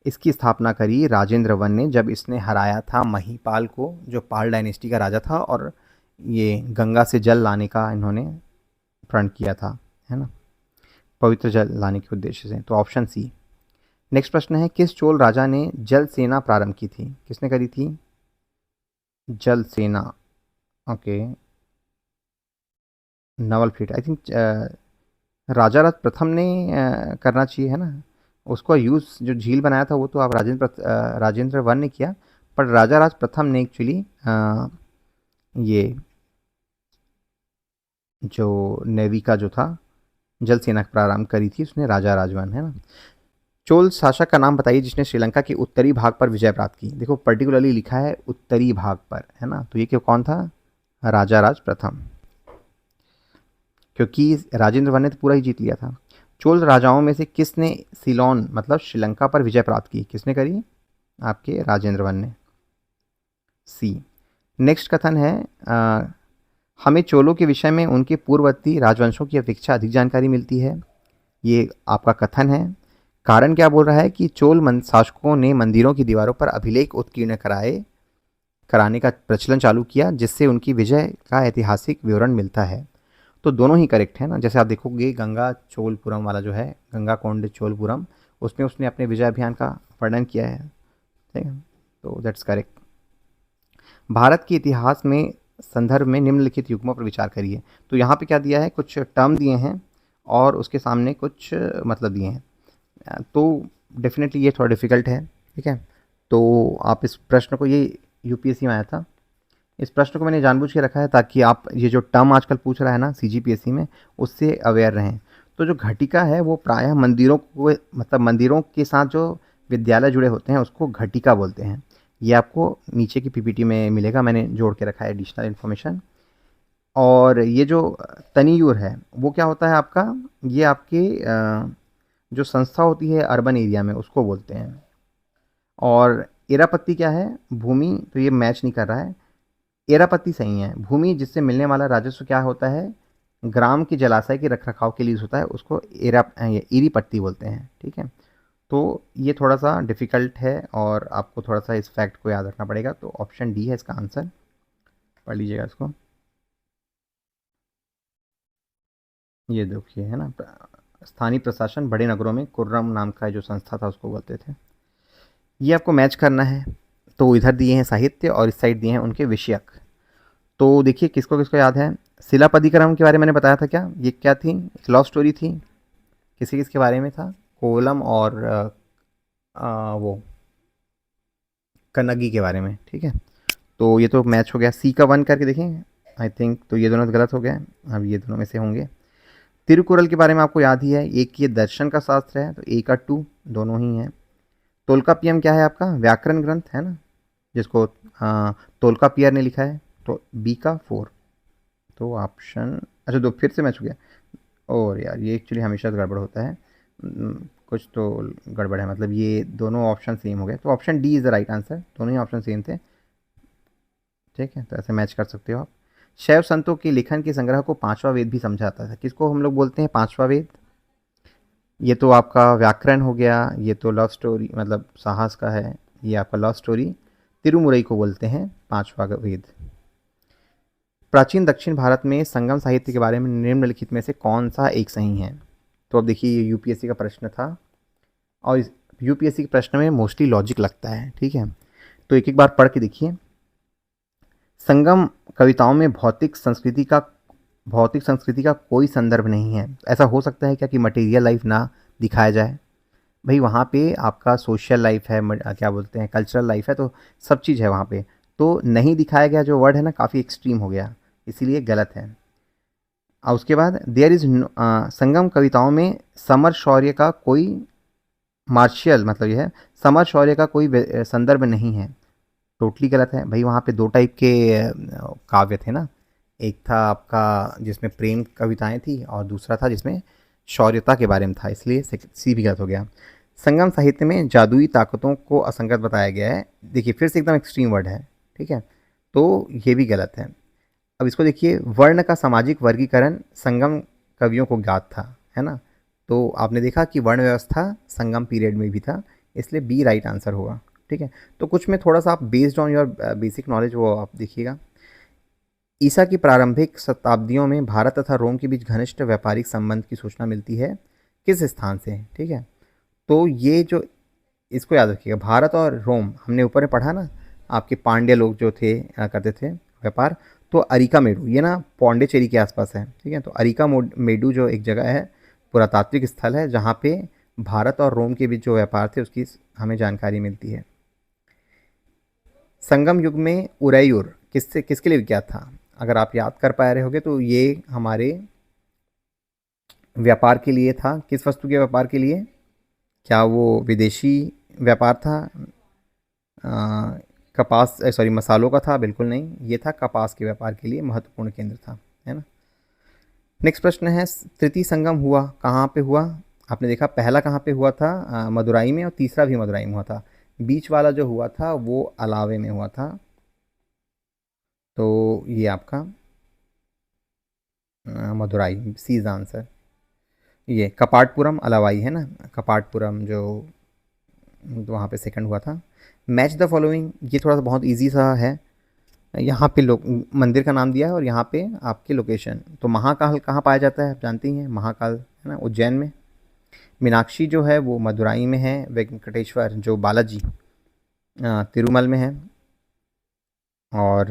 इसकी स्थापना करी राजेंद्र वन ने, जब इसने हराया था महिपाल को, जो पाल डायनेस्टी का राजा था, और ये गंगा से जल लाने का इन्होंने प्रण किया था, है ना, पवित्र जल लाने के उद्देश्य से। तो ऑप्शन सी। नेक्स्ट प्रश्न है, किस चोल राजा ने जल सेना प्रारंभ की थी? किसने करी थी जल सेना? Okay, naval fleet, I think Raja Raj प्रथम ने करना चाहिए, है ना। उसको यूज़ जो झील बनाया था वो तो आप राजेंद्र वन ने किया, पर राजा राज प्रथम ने एक्चुअली ये जो नेवी का जो था जल सेना प्रारंभ करी थी, उसने राजा राजवन, है ना। चोल शासक का नाम बताइए जिसने श्रीलंका के उत्तरी भाग पर विजय प्राप्त की। देखो पर्टिकुलरली लिखा है उत्तरी भाग पर, है ना, तो ये क्यों कौन था? राजा राज प्रथम, क्योंकि राजेंद्र वन ने तो पूरा ही जीत लिया था। चोल राजाओं में से किसने सिलोन मतलब श्रीलंका पर विजय प्राप्त की? किसने करी? आपके राजेंद्र वन ने, सी। नेक्स्ट कथन है, हमें चोलों के विषय में उनके पूर्ववर्ती राजवंशों की अपेक्षा अधिक जानकारी मिलती है, ये आपका कथन है। कारण क्या बोल रहा है कि चोल शासकों ने मंदिरों की दीवारों पर अभिलेख उत्कीर्ण कराने का प्रचलन चालू किया, जिससे उनकी विजय का ऐतिहासिक विवरण मिलता है। तो दोनों ही करेक्ट है ना। जैसे आप देखोगे गंगा चोलपुरम वाला जो है, गंगा कोंड चोलपुरम, उसमें उसने अपने विजय अभियान का वर्णन किया है, ठीक है, तो दैट्स करेक्ट। भारत के इतिहास में संदर्भ में निम्नलिखित युग्मों पर विचार करिए। तो यहाँ पे क्या दिया है, कुछ टर्म दिए हैं और उसके सामने कुछ मतलब दिए हैं, तो डेफिनेटली ये थोड़ा डिफ़िकल्ट है, ठीक है। तो आप इस प्रश्न को, ये यूपीएससी में आया था, इस प्रश्न को मैंने जानबूझ के रखा है ताकि आप ये जो टर्म आजकल पूछ रहा है ना सीजीपीएससी में, उससे अवेयर रहें। तो जो घटिका है वो प्रायः मंदिरों को, मतलब मंदिरों के साथ जो विद्यालय जुड़े होते हैं उसको घटिका बोलते हैं। ये आपको नीचे की पीपीटी में मिलेगा, मैंने जोड़ के रखा है एडिशनल इन्फॉर्मेशन। और ये जो तनियूर है वो क्या होता है आपका, ये आपके जो संस्था होती है अर्बन एरिया में उसको बोलते हैं। और एरापत्ती क्या है? भूमि, तो ये मैच नहीं कर रहा है। एरापत्ती सही है। भूमि जिससे मिलने वाला राजस्व क्या होता है? ग्राम की जलाशय के रखरखाव के लिए होता है, उसको एरी पट्टी बोलते हैं। ठीक है, तो ये थोड़ा सा डिफ़िकल्ट है और आपको थोड़ा सा इस फैक्ट को याद रखना पड़ेगा। तो ऑप्शन डी है इसका आंसर, पढ़ लीजिएगा इसको। ये देखिए है ना, स्थानीय प्रशासन बड़े नगरों में कुर्रम नाम का जो संस्था था उसको बोलते थे। ये आपको मैच करना है। तो इधर दिए हैं साहित्य और इस साइड दिए हैं उनके विषयक। तो देखिए किसको किसको याद है। शिलापतिक्रम के बारे में मैंने बताया था क्या? ये क्या थी? लव स्टोरी थी। किसी किसके बारे में था? कोवलम और वो कन्नगी के बारे में। ठीक है, तो ये तो मैच हो गया। सी का 1 करके देखें, आई थिंक तो ये दोनों गलत हो गए। अब ये दोनों में से होंगे। तिरुकुरल के बारे में आपको याद ही है, एक ये दर्शन का शास्त्र है, तो ए का 2 दोनों ही हैं। तोल्काप्पियम क्या है आपका? व्याकरण ग्रंथ है ना, जिसको तोल्काप्पियर ने लिखा है, तो बी का 4। तो ऑप्शन, अच्छा दो फिर से मैच हो गया। और यार ये एक्चुअली हमेशा गड़बड़ होता है। कुछ तो गड़बड़ है, मतलब ये दोनों ऑप्शन सेम हो गए। तो option D is the right answer, दोनों ही ऑप्शन सेम थे। ठीक है, तो ऐसे मैच कर सकते हो आप। शैव संतों के लेखन के संग्रह को पांचवा वेद भी समझा जाता है। किसको हम लोग बोलते हैं पांचवा वेद? ये तो आपका व्याकरण हो गया, ये तो लव स्टोरी मतलब साहस का है, ये आपका लव स्टोरी। तिरुमुरई को बोलते हैं पांचवा वेद। प्राचीन दक्षिण भारत में संगम साहित्य के बारे में निम्नलिखित में से कौन सा एक सही है? तो अब देखिए ये यूपीएससी का प्रश्न था और इस यूपीएससी के प्रश्न में मोस्टली लॉजिक लगता है। ठीक है, तो एक एक बार पढ़ के देखिए। संगम कविताओं में भौतिक संस्कृति का कोई संदर्भ नहीं है। ऐसा हो सकता है क्या कि मटेरियल लाइफ ना दिखाया जाए? भाई वहाँ पे आपका सोशल लाइफ है, क्या बोलते हैं, कल्चरल लाइफ है, तो सब चीज़ है वहाँ पे। तो नहीं दिखाया गया जो वर्ड है ना, काफ़ी एक्सट्रीम हो गया, इसीलिए गलत है। और उसके बाद देयर इज़ संगम कविताओं में समर शौर्य का कोई मार्शियल, मतलब यह है समर शौर्य का कोई संदर्भ नहीं है। टोटली गलत है भाई। वहाँ पे दो टाइप के काव्य थे ना, एक था आपका जिसमें प्रेम कविताएं थी और दूसरा था जिसमें शौर्यता के बारे में था, इसलिए सी भी गलत हो गया। संगम साहित्य में जादुई ताकतों को असंगत बताया गया है। देखिए फिर से एकदम एक्सट्रीम वर्ड है। ठीक है, तो ये भी गलत है। अब इसको देखिए, वर्ण का सामाजिक वर्गीकरण संगम कवियों को ज्ञात था, है ना। तो आपने देखा कि वर्ण व्यवस्था संगम पीरियड में भी था, इसलिए बी राइट आंसर होगा। ठीक है, तो कुछ में थोड़ा सा आप based on your basic knowledge वो आप देखिएगा। ईसा की प्रारंभिक शताब्दियों में भारत तथा रोम के बीच घनिष्ठ व्यापारिक संबंध की सूचना मिलती है किस स्थान से? ठीक है, तो ये जो, इसको याद रखिएगा, भारत और रोम हमने ऊपर में पढ़ा ना, आपके पांड्य लोग जो थे करते थे व्यापार। तो अरिका मेडू ये ना पौंडीचेरी के आसपास है। ठीक है, तो अरिका मेडू जो एक जगह है, पुरातात्विक स्थल है, जहाँ पे भारत और रोम के बीच जो व्यापार थे उसकी हमें जानकारी मिलती है। संगम युग में उरैयुर किसके लिए विख्यात था? अगर आप याद कर पा रहे होगे तो ये हमारे व्यापार के लिए था। किस वस्तु के व्यापार के लिए? क्या वो विदेशी व्यापार था? कपास, सॉरी, मसालों का था? बिल्कुल नहीं, ये था कपास के व्यापार के लिए महत्वपूर्ण केंद्र था, है ना। नेक्स्ट प्रश्न है, तृतीय संगम हुआ कहाँ पे हुआ? आपने देखा पहला कहाँ पे हुआ था? मदुराई में, और तीसरा भी मदुराई में हुआ था। बीच वाला जो हुआ था वो अलावे में हुआ था। तो ये आपका मदुराई, सी इज आंसर। ये कपाटपुरम अलावाई है ना, कपाटपुरम जो वहाँ पे सेकंड हुआ था। मैच द फॉलोइंग, ये थोड़ा सा बहुत इजी सा है। यहाँ पे लोग मंदिर का नाम दिया है और यहाँ पे आपकी लोकेशन। तो महाकाल कहाँ पाया जाता है? आप जानते ही हैं महाकाल, है ना, उज्जैन में। मीनाक्षी जो है वो मदुराई में है। वेंकटेश्वर जो बालाजी तिरुमल में है। और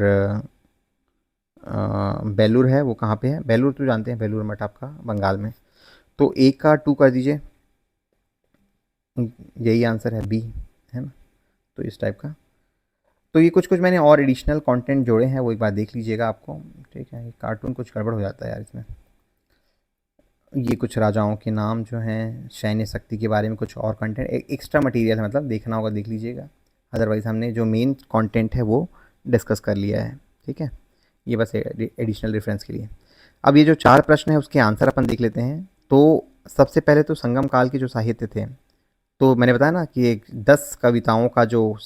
बेलूर है वो कहाँ पे है? बेलूर तो जानते हैं, बेलूर मठ आपका बंगाल में। तो एक का 2 कर दीजिए, यही आंसर है, बी, है ना। तो इस टाइप का। तो ये कुछ कुछ मैंने और एडिशनल कंटेंट जोड़े हैं, वो एक बार देख लीजिएगा आपको। ठीक है, ये कार्टून कुछ गड़बड़ हो जाता है यार इसमें। ये कुछ राजाओं के नाम जो हैं, सैन्य शक्ति के बारे में कुछ और कंटेंट, एक्स्ट्रा मटेरियल है, मतलब देखना होगा, देख लीजिएगा। अदरवाइज़ हमने जो मेन कंटेंट है वो डिस्कस कर लिया है। ठीक है, ये बस एडिशनल रेफरेंस के लिए। अब ये जो 4 प्रश्न है उसके आंसर अपन देख लेते हैं। तो सबसे पहले तो संगम काल के जो साहित्य थे, तो मैंने बताया ना कि एक 10 कविताओं का जो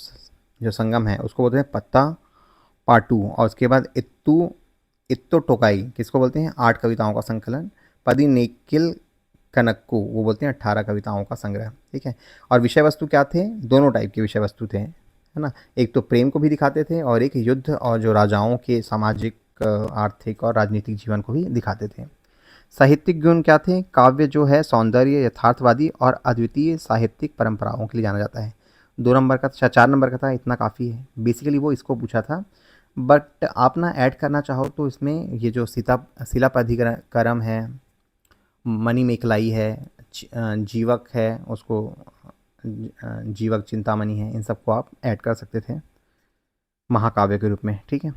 संगम है उसको बोलते हैं पत्ता पाटू, और उसके बाद इत्तू इत्तो टोकाई किसको बोलते हैं 8 कविताओं का संकलन, पदी नेकिल कनक्कू वो बोलते हैं 18 कविताओं का संग्रह। ठीक है, और विषय वस्तु क्या थे, दोनों टाइप के विषय वस्तु थे, है ना, एक तो प्रेम को भी दिखाते थे और एक युद्ध और जो राजाओं के सामाजिक आर्थिक और राजनीतिक जीवन को भी दिखाते थे। साहित्यिक गुण क्या थे, काव्य जो है सौंदर्य यथार्थवादी और अद्वितीय साहित्यिक परंपराओं के लिए जाना जाता है। 2 नंबर का 4 नंबर का था, इतना काफ़ी है, बेसिकली वो इसको पूछा था। बट आप ना ऐड करना चाहो तो इसमें ये जो शिलापधिकरम है, मणिमेखलाई है, जीवक है, उसको जीवक चिंतामणि है, इन सबको आप ऐड कर सकते थे महाकाव्य के रूप में। ठीक है,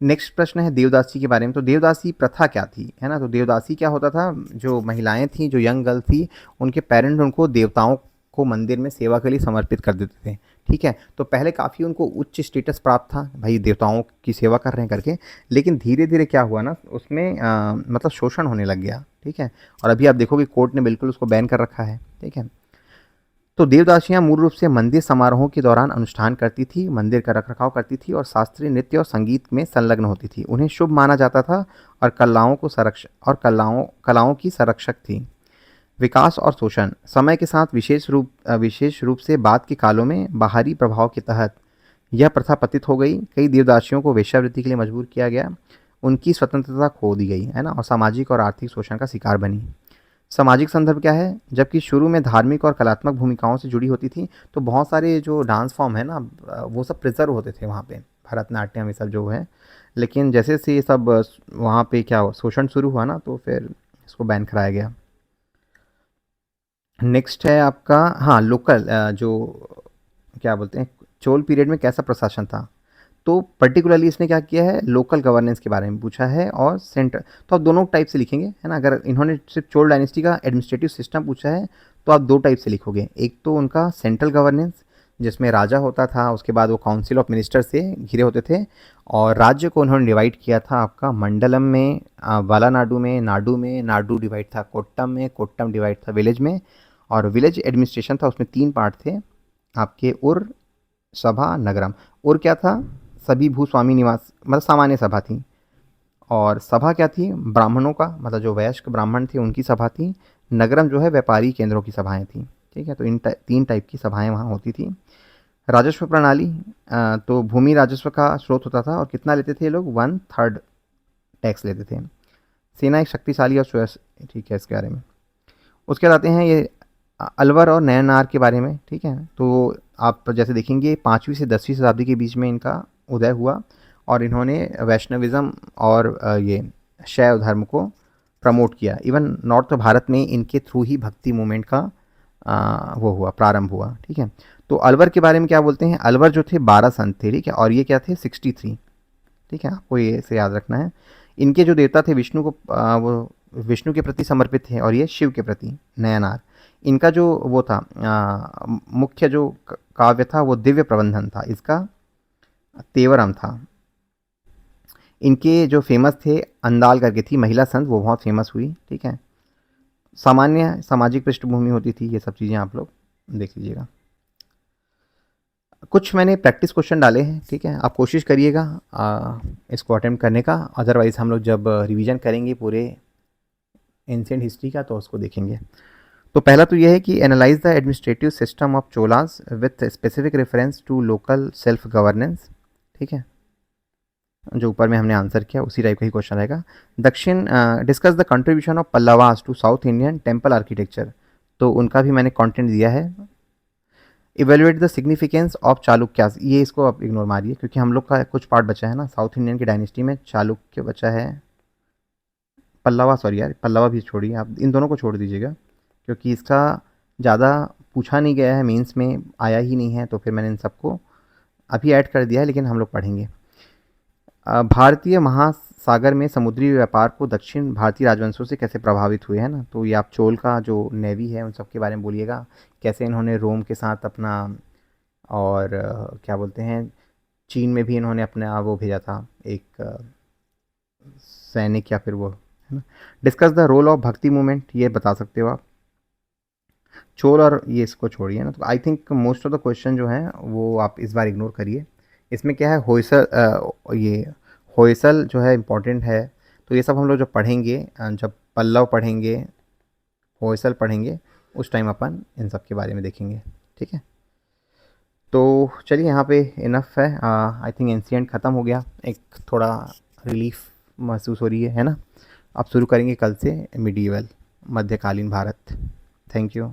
नेक्स्ट प्रश्न है देवदासी के बारे में। तो देवदासी प्रथा क्या थी, है ना, तो देवदासी क्या होता था, जो महिलाएं थी, जो यंग गर्ल थी, उनके पेरेंट्स उनको देवताओं को मंदिर में सेवा के लिए समर्पित कर देते थे। ठीक है, तो पहले काफ़ी उनको उच्च स्टेटस प्राप्त था, भाई देवताओं की सेवा कर रहे हैं करके, लेकिन धीरे धीरे क्या हुआ ना उसमें मतलब शोषण होने लग गया। ठीक है, और अभी आप देखोगे कोर्ट ने बिल्कुल उसको बैन कर रखा है। ठीक है, तो देवदासियां मूल रूप से मंदिर समारोहों के दौरान अनुष्ठान करती थी, मंदिर का रखरखाव करती थी और शास्त्रीय नृत्य और संगीत में संलग्न होती थी। उन्हें शुभ माना जाता था और कलाओं की संरक्षक थी। विकास और शोषण, समय के साथ विशेष रूप से बाद के कालों में बाहरी प्रभाव के तहत यह प्रथा पतित हो गई। कई देवदासियों को वेश्यावृत्ति के लिए मजबूर किया गया, उनकी स्वतंत्रता खो दी गई, है ना, और सामाजिक और आर्थिक शोषण का शिकार बनी। सामाजिक संदर्भ क्या है, जबकि शुरू में धार्मिक और कलात्मक भूमिकाओं से जुड़ी होती थी, तो बहुत सारे जो डांस फॉर्म है ना वो सब प्रिजर्व होते थे वहाँ पे, भरतनाट्यम ये सब जो है, लेकिन जैसे से ये सब वहाँ पे क्या शोषण शुरू हुआ ना, तो फिर इसको बैन कराया गया। नेक्स्ट है आपका, हाँ, लोकल जो क्या बोलते हैं, चोल पीरियड में कैसा प्रशासन था। तो पर्टिकुलरली इसने क्या किया है, लोकल गवर्नेंस के बारे में पूछा है और सेंटर, तो आप दोनों टाइप से लिखेंगे, है ना। अगर इन्होंने सिर्फ चोल डायनेस्टी का एडमिनिस्ट्रेटिव सिस्टम पूछा है तो आप 2 टाइप से लिखोगे, एक तो उनका सेंट्रल गवर्नेंस जिसमें राजा होता था, उसके बाद वो काउंसिल ऑफ मिनिस्टर से घिरे होते थे, और राज्य को उन्होंने डिवाइड किया था आपका मंडलम में, वालानाडु में, नाडु डिवाइड था कोट्टम में, कोट्टम डिवाइड था विलेज में, और विलेज एडमिनिस्ट्रेशन था उसमें 3 पार्ट थे आपके, उर, सभा, नगरम। उर क्या था, सभी भूस्वामी निवास मतलब सामान्य सभा थी, और सभा क्या थी, ब्राह्मणों का मतलब जो वयस्क ब्राह्मण थे उनकी सभा थी। नगरम जो है व्यापारी केंद्रों की सभाएं थी। ठीक है, तो इन 3 टाइप की सभाएं वहाँ होती थी। राजस्व प्रणाली, तो भूमि राजस्व का स्रोत होता था, और कितना लेते थे ये लोग, 1/3 टैक्स लेते थे। सेना एक शक्तिशाली और ठीक है, इसके बारे में। उसके बाद आते हैं ये अलवर और नयनार के बारे में। ठीक है, तो आप जैसे देखेंगे 5वीं से 10वीं शताब्दी के बीच में इनका उदय हुआ, और इन्होंने वैष्णविज़्म और ये शैव धर्म को प्रमोट किया। इवन नॉर्थ भारत में इनके थ्रू ही भक्ति मूवमेंट का वो हुआ, प्रारंभ हुआ। ठीक है, तो अलवर के बारे में क्या बोलते हैं, अलवर जो थे 12 संत थे। ठीक है, और ये क्या थे 63। ठीक है, आपको ये से याद रखना है। इनके जो देवता थे विष्णु को वो विष्णु के प्रति समर्पित थे, और ये शिव के प्रति, नयनार। इनका जो वो था मुख्य जो काव्य था वो दिव्य प्रबंधन था, इसका तेवरम था। इनके जो फेमस थे अंदाल करके थी महिला संत, वो बहुत फेमस हुई। ठीक है, सामान्य सामाजिक पृष्ठभूमि होती थी, ये सब चीज़ें आप लोग देख लीजिएगा। कुछ मैंने प्रैक्टिस क्वेश्चन डाले हैं। ठीक है, आप कोशिश करिएगा इसको अटेम्प्ट करने का, अदरवाइज़ हम लोग जब रिवीजन करेंगे पूरे एंशिएंट हिस्ट्री का तो उसको देखेंगे। तो पहला तो यह है कि analyse the administrative system of Cholas with specific reference to local self governance. ठीक है, जो ऊपर में हमने आंसर किया उसी टाइप का ही क्वेश्चन रहेगा। दक्षिण, discuss the contribution of Pallavas to South Indian temple architecture, तो उनका भी मैंने कंटेंट दिया है। Evaluate the significance of Chalukyas, ये इसको आप इग्नोर मारिए क्योंकि हम लोग का कुछ पार्ट बचा है ना, साउथ इंडियन की डायनेस्टी में चालुक्य बचा है, पल्लवा, सॉरी यार, पल्लवा भी छोड़िए, आप इन दोनों को छोड़ दीजिएगा क्योंकि इसका ज़्यादा पूछा नहीं गया है, मेंस में आया ही नहीं है, तो फिर मैंने इन सबको अभी ऐड कर दिया है, लेकिन हम लोग पढ़ेंगे। भारतीय महासागर में समुद्री व्यापार को दक्षिण भारतीय राजवंशों से कैसे प्रभावित हुए, है ना, तो ये आप चोल का जो नेवी है उन सब के बारे में बोलिएगा, कैसे इन्होंने रोम के साथ अपना, और क्या बोलते हैं, चीन में भी इन्होंने अपना वो भेजा था एक सैनिक या फिर वो, है ना। डिस्कस द रोल ऑफ भक्ति मूवमेंट, ये बता सकते हो आप। चोल और ये इसको छोड़िए ना, तो I think most of the question जो हैं वो आप इस बार इग्नोर करिए। इसमें क्या है, होयसल ये होयसल जो है इम्पॉर्टेंट है। तो ये सब हम लोग जब पढ़ेंगे, जब पल्लव पढ़ेंगे, होयसल पढ़ेंगे, उस टाइम अपन इन सब के बारे में देखेंगे। ठीक है, तो चलिए यहाँ पे इनफ है। आई थिंक एंशिएंट ख़त्म हो गया, एक थोड़ा रिलीफ महसूस हो रही है ना। अब शुरू करेंगे कल से मिडीवल, मध्यकालीन भारत। Thank you.